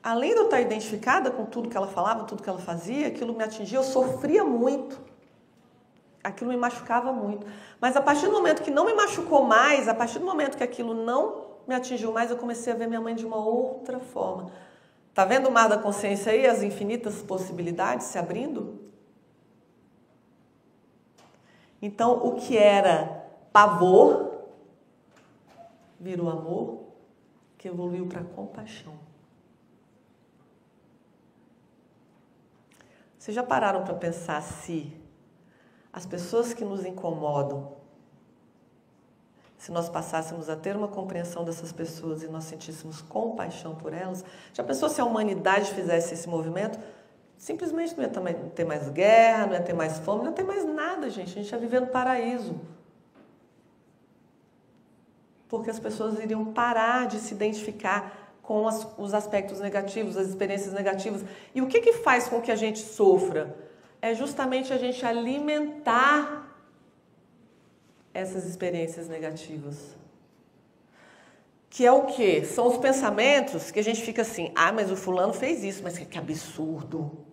Speaker 1: além de eu estar identificada com tudo que ela falava, tudo que ela fazia, aquilo me atingia, eu sofria muito. Aquilo me machucava muito. Mas a partir do momento que não me machucou mais, a partir do momento que aquilo não me atingiu mais, eu comecei a ver minha mãe de uma outra forma. Tá vendo o mar da consciência aí, as infinitas possibilidades se abrindo? Então, o que era pavor virou amor, que evoluiu para compaixão. Vocês já pararam para pensar se as pessoas que nos incomodam, se nós passássemos a ter uma compreensão dessas pessoas e nós sentíssemos compaixão por elas, já pensou se a humanidade fizesse esse movimento? Simplesmente não ia ter mais guerra, não ia ter mais fome, não ia ter mais nada, gente. A gente ia viver no paraíso. Porque as pessoas iriam parar de se identificar com os aspectos negativos, as experiências negativas. E o que faz com que a gente sofra? É justamente a gente alimentar essas experiências negativas. Que é o quê? São os pensamentos que a gente fica assim: ah, mas o fulano fez isso, mas que absurdo.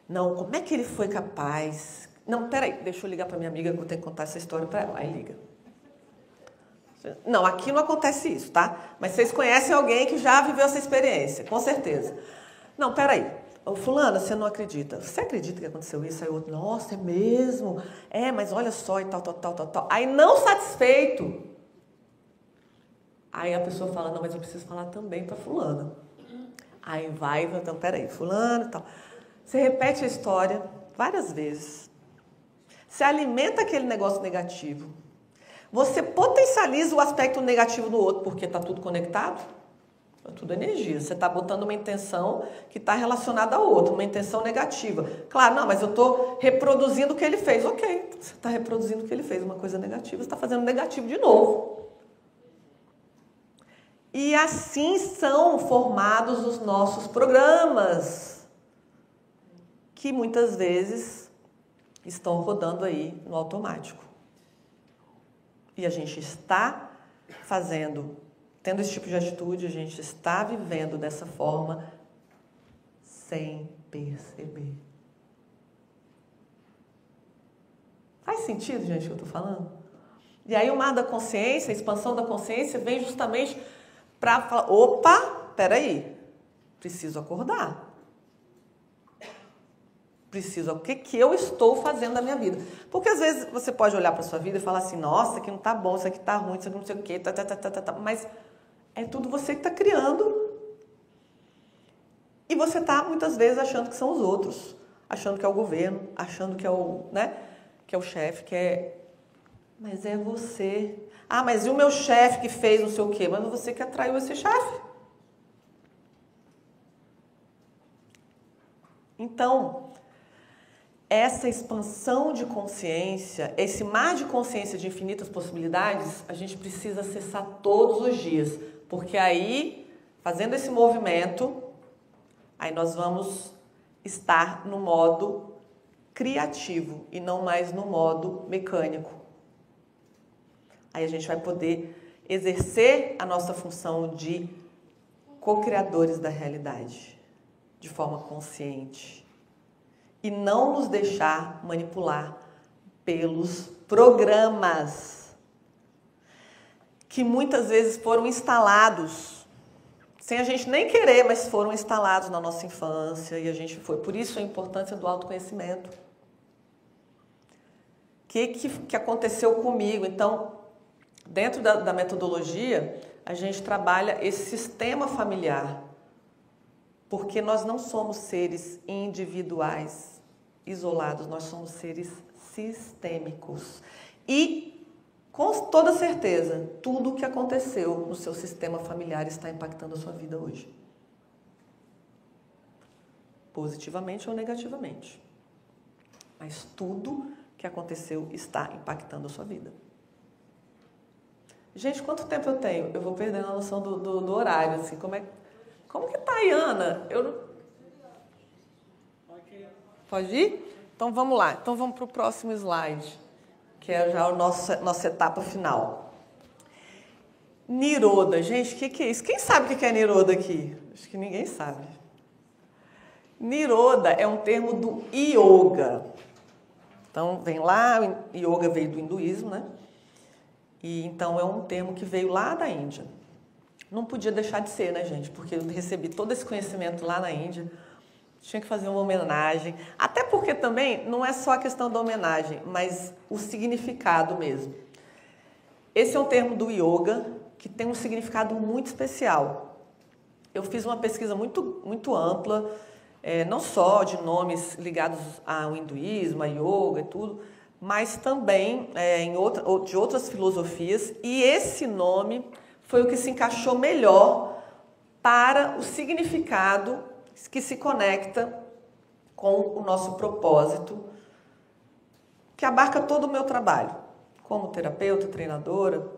Speaker 1: Não, como é que ele foi capaz? Não, peraí, deixa eu ligar para minha amiga que eu tenho que contar essa história para ela. Aí liga. Não, aqui não acontece isso, tá? Mas vocês conhecem alguém que já viveu essa experiência, com certeza. Não, peraí. Ô, fulana, você não acredita. Você acredita que aconteceu isso? Aí o outro: nossa, é mesmo? É, mas olha só e tal. Aí não satisfeito. Aí a pessoa fala: não, mas eu preciso falar também para fulana. Aí vai, então, peraí, fulano e tal. Você repete a história várias vezes. Você alimenta aquele negócio negativo. Você potencializa o aspecto negativo do outro, porque está tudo conectado. É tudo energia. Você está botando uma intenção que está relacionada ao outro, uma intenção negativa. Claro, não, mas eu estou reproduzindo o que ele fez. Ok, você está reproduzindo o que ele fez, uma coisa negativa, você está fazendo negativo de novo. E assim são formados os nossos programas, que muitas vezes estão rodando aí no automático. E a gente está tendo esse tipo de atitude, a gente está vivendo dessa forma sem perceber. Faz sentido, gente, o que eu estou falando? E aí o mar da consciência, a expansão da consciência, vem justamente para falar, opa, peraí, preciso acordar. O que eu estou fazendo na minha vida? Porque às vezes você pode olhar para a sua vida e falar assim, nossa, isso aqui não está bom, isso aqui está ruim, isso aqui não sei o quê, mas é tudo você que está criando. E você está muitas vezes achando que são os outros, achando que é o governo, achando que é o, né, que é o chefe, que é... Mas é você. Ah, mas e o meu chefe que fez não sei o quê? Mas é você que atraiu esse chefe. Então, essa expansão de consciência, esse mar de consciência de infinitas possibilidades, a gente precisa acessar todos os dias. Porque aí, fazendo esse movimento, aí nós vamos estar no modo criativo e não mais no modo mecânico. Aí a gente vai poder exercer a nossa função de co-criadores da realidade, de forma consciente. E não nos deixar manipular pelos programas que muitas vezes foram instalados, sem a gente nem querer, mas foram instalados na nossa infância e a gente foi. Por isso a importância do autoconhecimento. O que aconteceu comigo? Então, dentro da metodologia, a gente trabalha esse sistema familiar, porque nós não somos seres individuais, isolados, nós somos seres sistêmicos. E, com toda certeza, tudo o que aconteceu no seu sistema familiar está impactando a sua vida hoje. Positivamente ou negativamente. Mas tudo que aconteceu está impactando a sua vida. Gente, quanto tempo eu tenho? Eu vou perdendo a noção do horário, assim, como que tá aí, Ana? Pode ir? Então vamos lá. Então vamos para o próximo slide, que é já a nossa etapa final. Niroda. Gente, o que é isso? Quem sabe o que é Niroda aqui? Acho que ninguém sabe. Niroda é um termo do yoga. Então, vem lá, yoga veio do hinduísmo, né? E então é um termo que veio lá da Índia. Não podia deixar de ser, né, gente? Porque eu recebi todo esse conhecimento lá na Índia. Tinha que fazer uma homenagem. Até porque também não é só a questão da homenagem, mas o significado mesmo. Esse é um termo do yoga que tem um significado muito especial. Eu fiz uma pesquisa muito ampla, não só de nomes ligados ao hinduísmo, a yoga e tudo, mas também de outras filosofias. E esse nome foi o que se encaixou melhor para o significado que se conecta com o nosso propósito, que abarca todo o meu trabalho, como terapeuta, treinadora.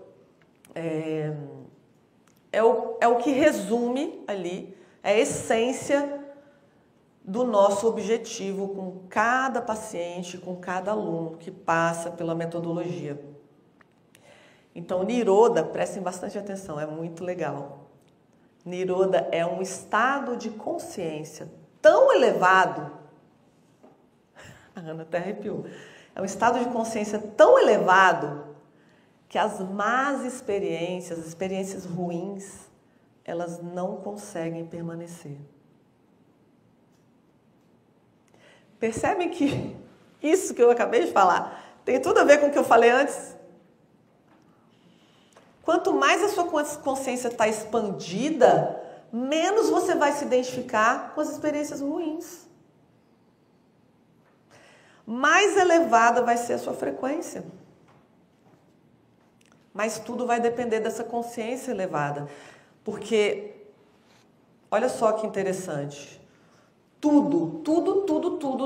Speaker 1: É o que resume ali a essência do nosso objetivo com cada paciente, com cada aluno que passa pela metodologia. Então, Niroda, prestem bastante atenção, é muito legal. Niroda é um estado de consciência tão elevado, a Ana até arrepiou, é um estado de consciência tão elevado que as más experiências, as experiências ruins, elas não conseguem permanecer. Percebem que isso que eu acabei de falar tem tudo a ver com o que eu falei antes? Quanto mais a sua consciência está expandida, menos você vai se identificar com as experiências ruins. Mais elevada vai ser a sua frequência. Mas tudo vai depender dessa consciência elevada. Porque, olha só que interessante. Tudo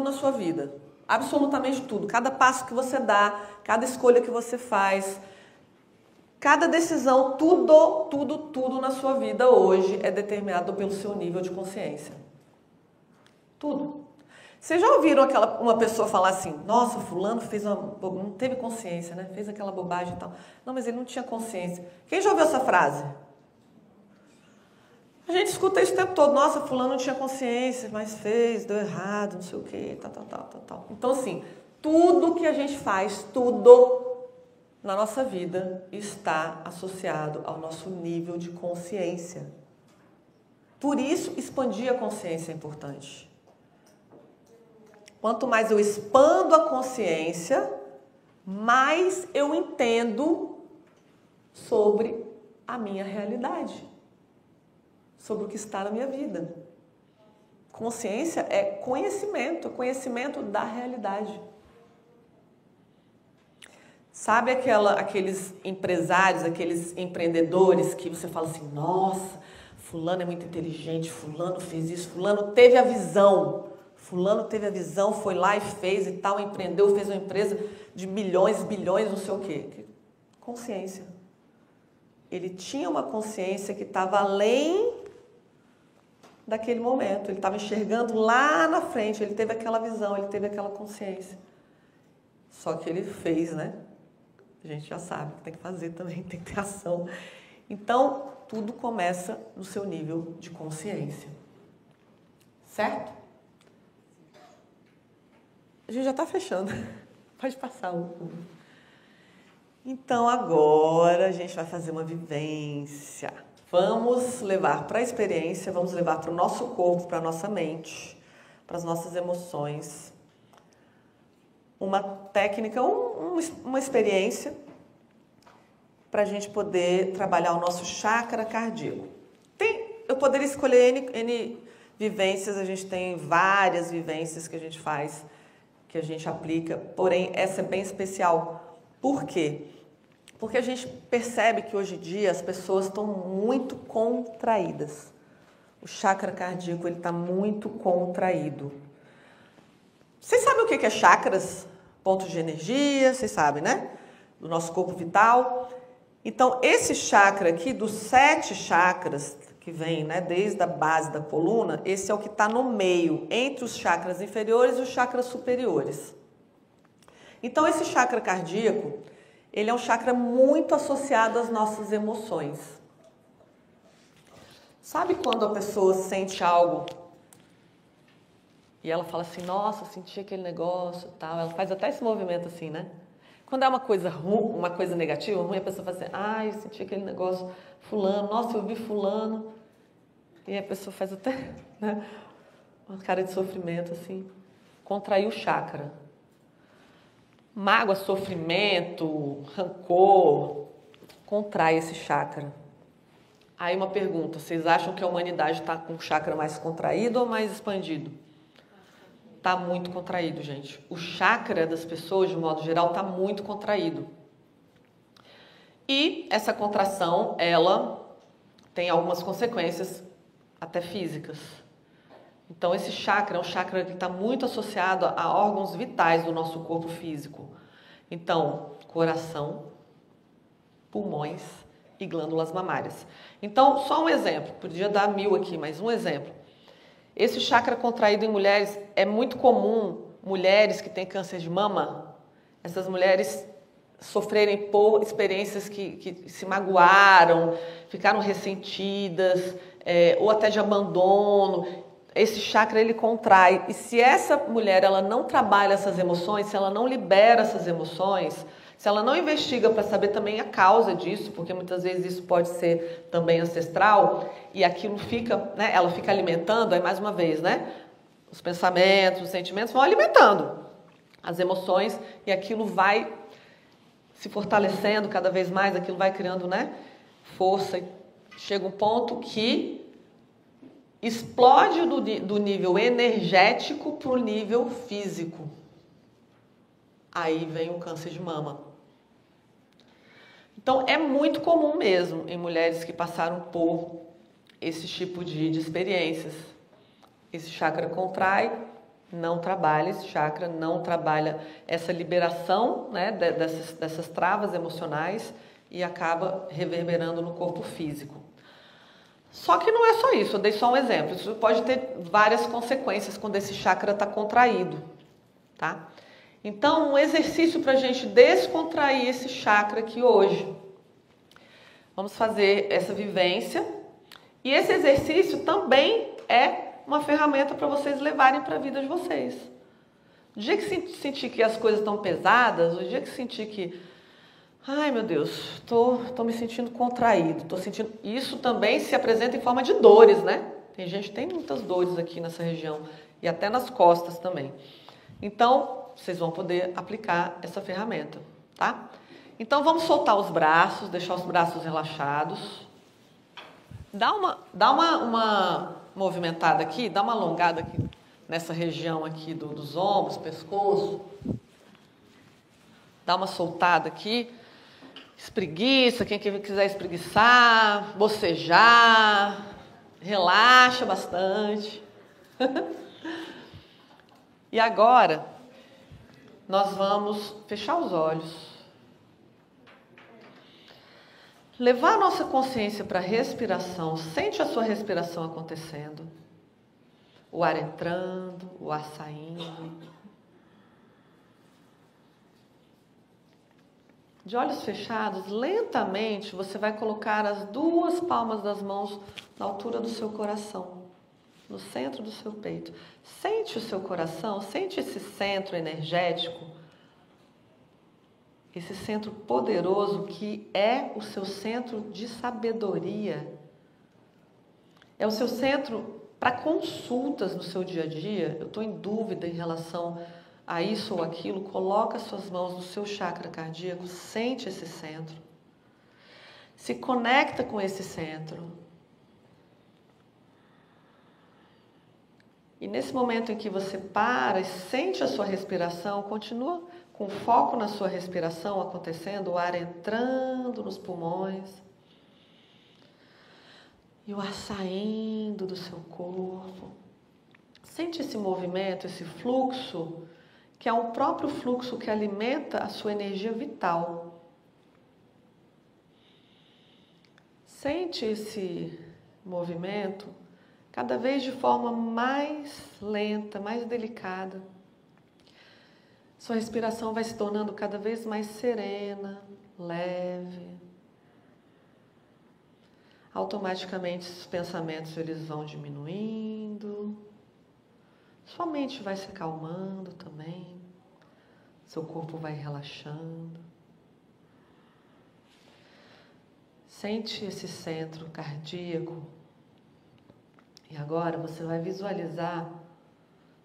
Speaker 1: na sua vida. Absolutamente tudo. Cada passo que você dá, cada escolha que você faz, cada decisão, tudo na sua vida hoje é determinado pelo seu nível de consciência. Tudo. Vocês já ouviram uma pessoa falar assim, nossa, fulano não teve consciência, né? Fez aquela bobagem e tal. Não, mas ele não tinha consciência. Quem já ouviu essa frase? A gente escuta isso o tempo todo. Nossa, fulano não tinha consciência, mas fez, deu errado, não sei o quê, tal. Então, assim, Tudo que a gente faz, tudo na nossa vida está associado ao nosso nível de consciência. Por isso, expandir a consciência é importante. Quanto mais eu expando a consciência, mais eu entendo sobre a minha realidade, sobre o que está na minha vida. Consciência é conhecimento da realidade. Sabe aqueles empresários, aqueles empreendedores que você fala assim, nossa, fulano é muito inteligente, fulano fez isso, fulano teve a visão, foi lá e fez e tal, empreendeu, fez uma empresa de milhões, bilhões, não sei o quê. Consciência. Ele tinha uma consciência que estava além daquele momento, ele estava enxergando lá na frente, ele teve aquela visão, ele teve aquela consciência. Só que ele fez, né? A gente já sabe que tem que fazer também, tem que ter ação. Então, tudo começa no seu nível de consciência. Certo? A gente já está fechando. Pode passar o... Então, agora a gente vai fazer uma vivência. Vamos levar para a experiência, vamos levar para o nosso corpo, para a nossa mente, para as nossas emoções. Uma técnica, uma experiência para a gente poder trabalhar o nosso chakra cardíaco. Eu poderia escolher N vivências, a gente tem várias vivências que a gente faz, que a gente aplica, porém essa é bem especial. Por quê? Porque a gente percebe que hoje em dia as pessoas estão muito contraídas. O chakra cardíaco ele está muito contraído. Vocês sabem o que é chakras? Pontos de energia, vocês sabem, né? Do nosso corpo vital. Então, esse chakra aqui, dos 7 chakras que vem, né, desde a base da coluna, esse é o que está no meio, entre os chakras inferiores e os chakras superiores. Então, esse chakra cardíaco, ele é um chakra muito associado às nossas emoções. Sabe quando a pessoa sente algo e ela fala assim, nossa, senti aquele negócio e tal, ela faz até esse movimento assim, né? Quando é uma coisa ruim, uma coisa negativa, ruim, a pessoa fala assim, ai, eu senti aquele negócio, fulano, nossa, eu vi fulano. E a pessoa faz até, né, uma cara de sofrimento assim, contraiu o chakra. Mágoa, sofrimento, rancor, contrai esse chakra. Aí uma pergunta, vocês acham que a humanidade está com o chakra mais contraído ou mais expandido? Está muito contraído, gente. O chakra das pessoas, de modo geral, está muito contraído. E essa contração, ela tem algumas consequências até físicas. Então, esse chakra é um chakra que está muito associado a órgãos vitais do nosso corpo físico. Então, coração, pulmões e glândulas mamárias. Então, só um exemplo. Podia dar 1000 aqui, mas um exemplo. Esse chakra contraído em mulheres é muito comum, mulheres que têm câncer de mama, essas mulheres sofrerem por experiências que se magoaram, ficaram ressentidas, ou até de abandono. Esse chakra ele contrai. E se essa mulher ela não trabalha essas emoções, se ela não libera essas emoções, se ela não investiga para saber também a causa disso, porque muitas vezes isso pode ser também ancestral, e aquilo fica, né, ela fica alimentando, aí mais uma vez, né, os pensamentos, os sentimentos vão alimentando as emoções e aquilo vai se fortalecendo cada vez mais, aquilo vai criando, né, força. E chega um ponto que explode do nível energético para o nível físico. Aí vem o câncer de mama. Então, é muito comum mesmo em mulheres que passaram por esse tipo de experiências. Esse chakra contrai, não trabalha esse chakra, não trabalha essa liberação, né, dessas travas emocionais e acaba reverberando no corpo físico. Só que não é só isso, eu dei só um exemplo. Isso pode ter várias consequências quando esse chakra está contraído, tá? Então, um exercício para a gente descontrair esse chakra aqui hoje. Vamos fazer essa vivência. E esse exercício também é uma ferramenta para vocês levarem para a vida de vocês. O dia que sentir que as coisas estão pesadas, o dia que sentir que, ai meu Deus, tô me sentindo contraído, tô sentindo. Isso também se apresenta em forma de dores, né? Tem gente que tem muitas dores aqui nessa região e até nas costas também. Então, vocês vão poder aplicar essa ferramenta, tá? Então, vamos soltar os braços, deixar os braços relaxados. Dá uma movimentada aqui, dá uma alongada aqui nessa região aqui dos ombros, pescoço. Dá uma soltada aqui. Espreguiça, quem quiser espreguiçar, bocejar. Relaxa bastante. E agora, nós vamos fechar os olhos. Levar a nossa consciência para a respiração. Sente a sua respiração acontecendo. O ar entrando, o ar saindo. De olhos fechados, lentamente você vai colocar as duas palmas das mãos na altura do seu coração, no centro do seu peito. Sente o seu coração, sente esse centro energético, esse centro poderoso que é o seu centro de sabedoria. É o seu centro para consultas no seu dia a dia. Eu estou em dúvida em relação a isso ou aquilo. Coloca as suas mãos no seu chakra cardíaco, sente esse centro. Se conecta com esse centro. E nesse momento em que você para e sente a sua respiração, continua com foco na sua respiração acontecendo, o ar entrando nos pulmões e o ar saindo do seu corpo. Sente esse movimento, esse fluxo, que é um próprio fluxo que alimenta a sua energia vital. Sente esse movimento cada vez de forma mais lenta, mais delicada. Sua respiração vai se tornando cada vez mais serena, leve. Automaticamente os pensamentos eles vão diminuindo. Sua mente vai se acalmando também. Seu corpo vai relaxando. Sente esse centro cardíaco. E agora você vai visualizar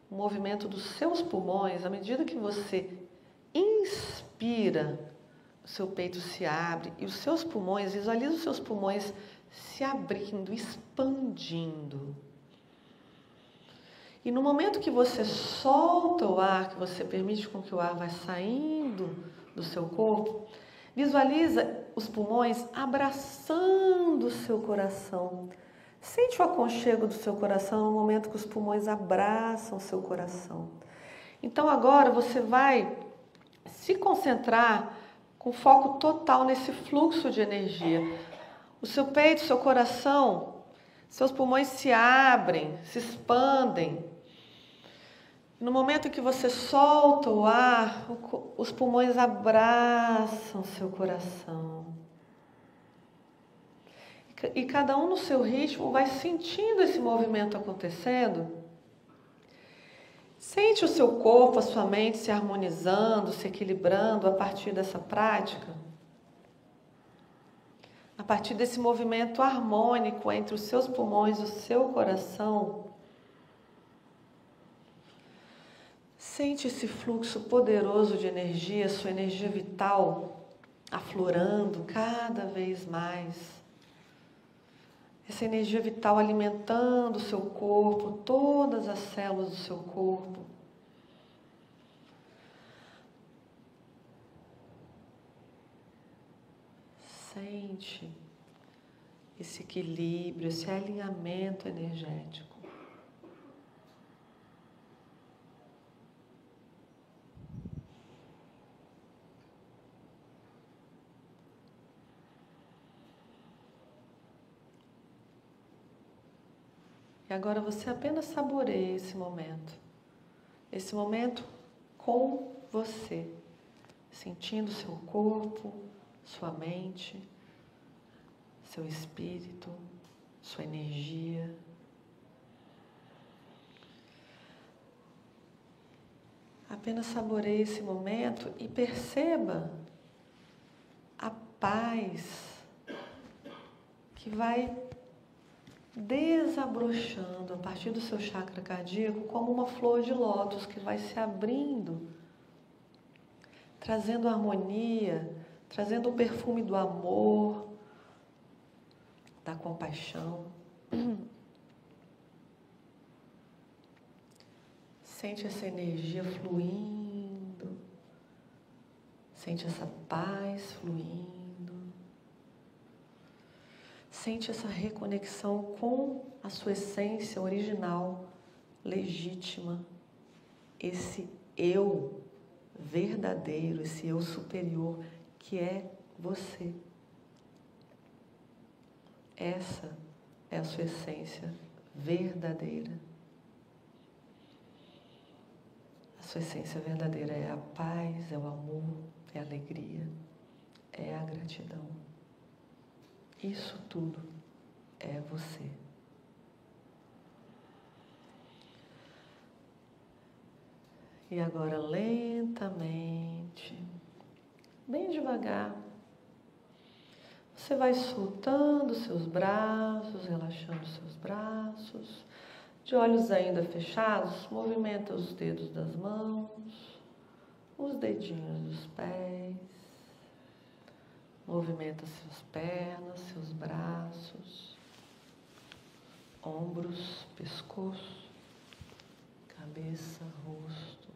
Speaker 1: o movimento dos seus pulmões. À medida que você inspira, o seu peito se abre e os seus pulmões, visualiza os seus pulmões se abrindo, expandindo. E no momento que você solta o ar, que você permite com que o ar vá saindo do seu corpo, visualiza os pulmões abraçando o seu coração. Sente o aconchego do seu coração no momento que os pulmões abraçam o seu coração. Então agora você vai se concentrar com foco total nesse fluxo de energia. O seu peito, o seu coração, seus pulmões se abrem, se expandem. No momento em que você solta o ar, os pulmões abraçam seu coração. E cada um no seu ritmo vai sentindo esse movimento acontecendo. Sente o seu corpo, a sua mente se harmonizando, se equilibrando a partir dessa prática. A partir desse movimento harmônico entre os seus pulmões e o seu coração. Sente esse fluxo poderoso de energia, sua energia vital aflorando cada vez mais. Essa energia vital alimentando o seu corpo, todas as células do seu corpo. Sente esse equilíbrio, esse alinhamento energético. E agora você apenas saboreia esse momento com você, sentindo seu corpo, sua mente, seu espírito, sua energia. Apenas saboreie esse momento e perceba a paz que vai desabrochando a partir do seu chakra cardíaco como uma flor de lótus que vai se abrindo, trazendo harmonia, trazendo o perfume do amor, da compaixão. Sente essa energia fluindo, sente essa paz fluindo, sente essa reconexão com a sua essência original, legítima, esse eu verdadeiro, esse eu superior que é você. Essa é a sua essência verdadeira. A sua essência verdadeira é a paz, é o amor, é a alegria, é a gratidão. Isso tudo é você. E agora, lentamente, bem devagar, você vai soltando seus braços, relaxando seus braços. De olhos ainda fechados, movimenta os dedos das mãos, os dedinhos dos pés. Movimenta suas pernas, seus braços, ombros, pescoço, cabeça, rosto.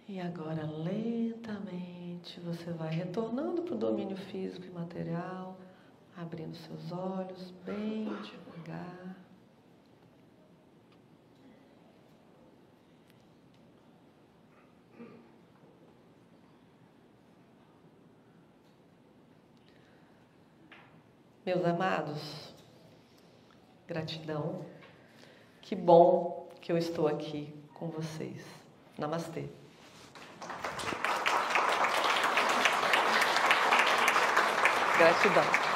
Speaker 1: E agora, lentamente, você vai retornando para o domínio físico e material, abrindo seus olhos bem devagar. Meus amados, gratidão. Que bom que eu estou aqui com vocês. Namastê. Gratidão.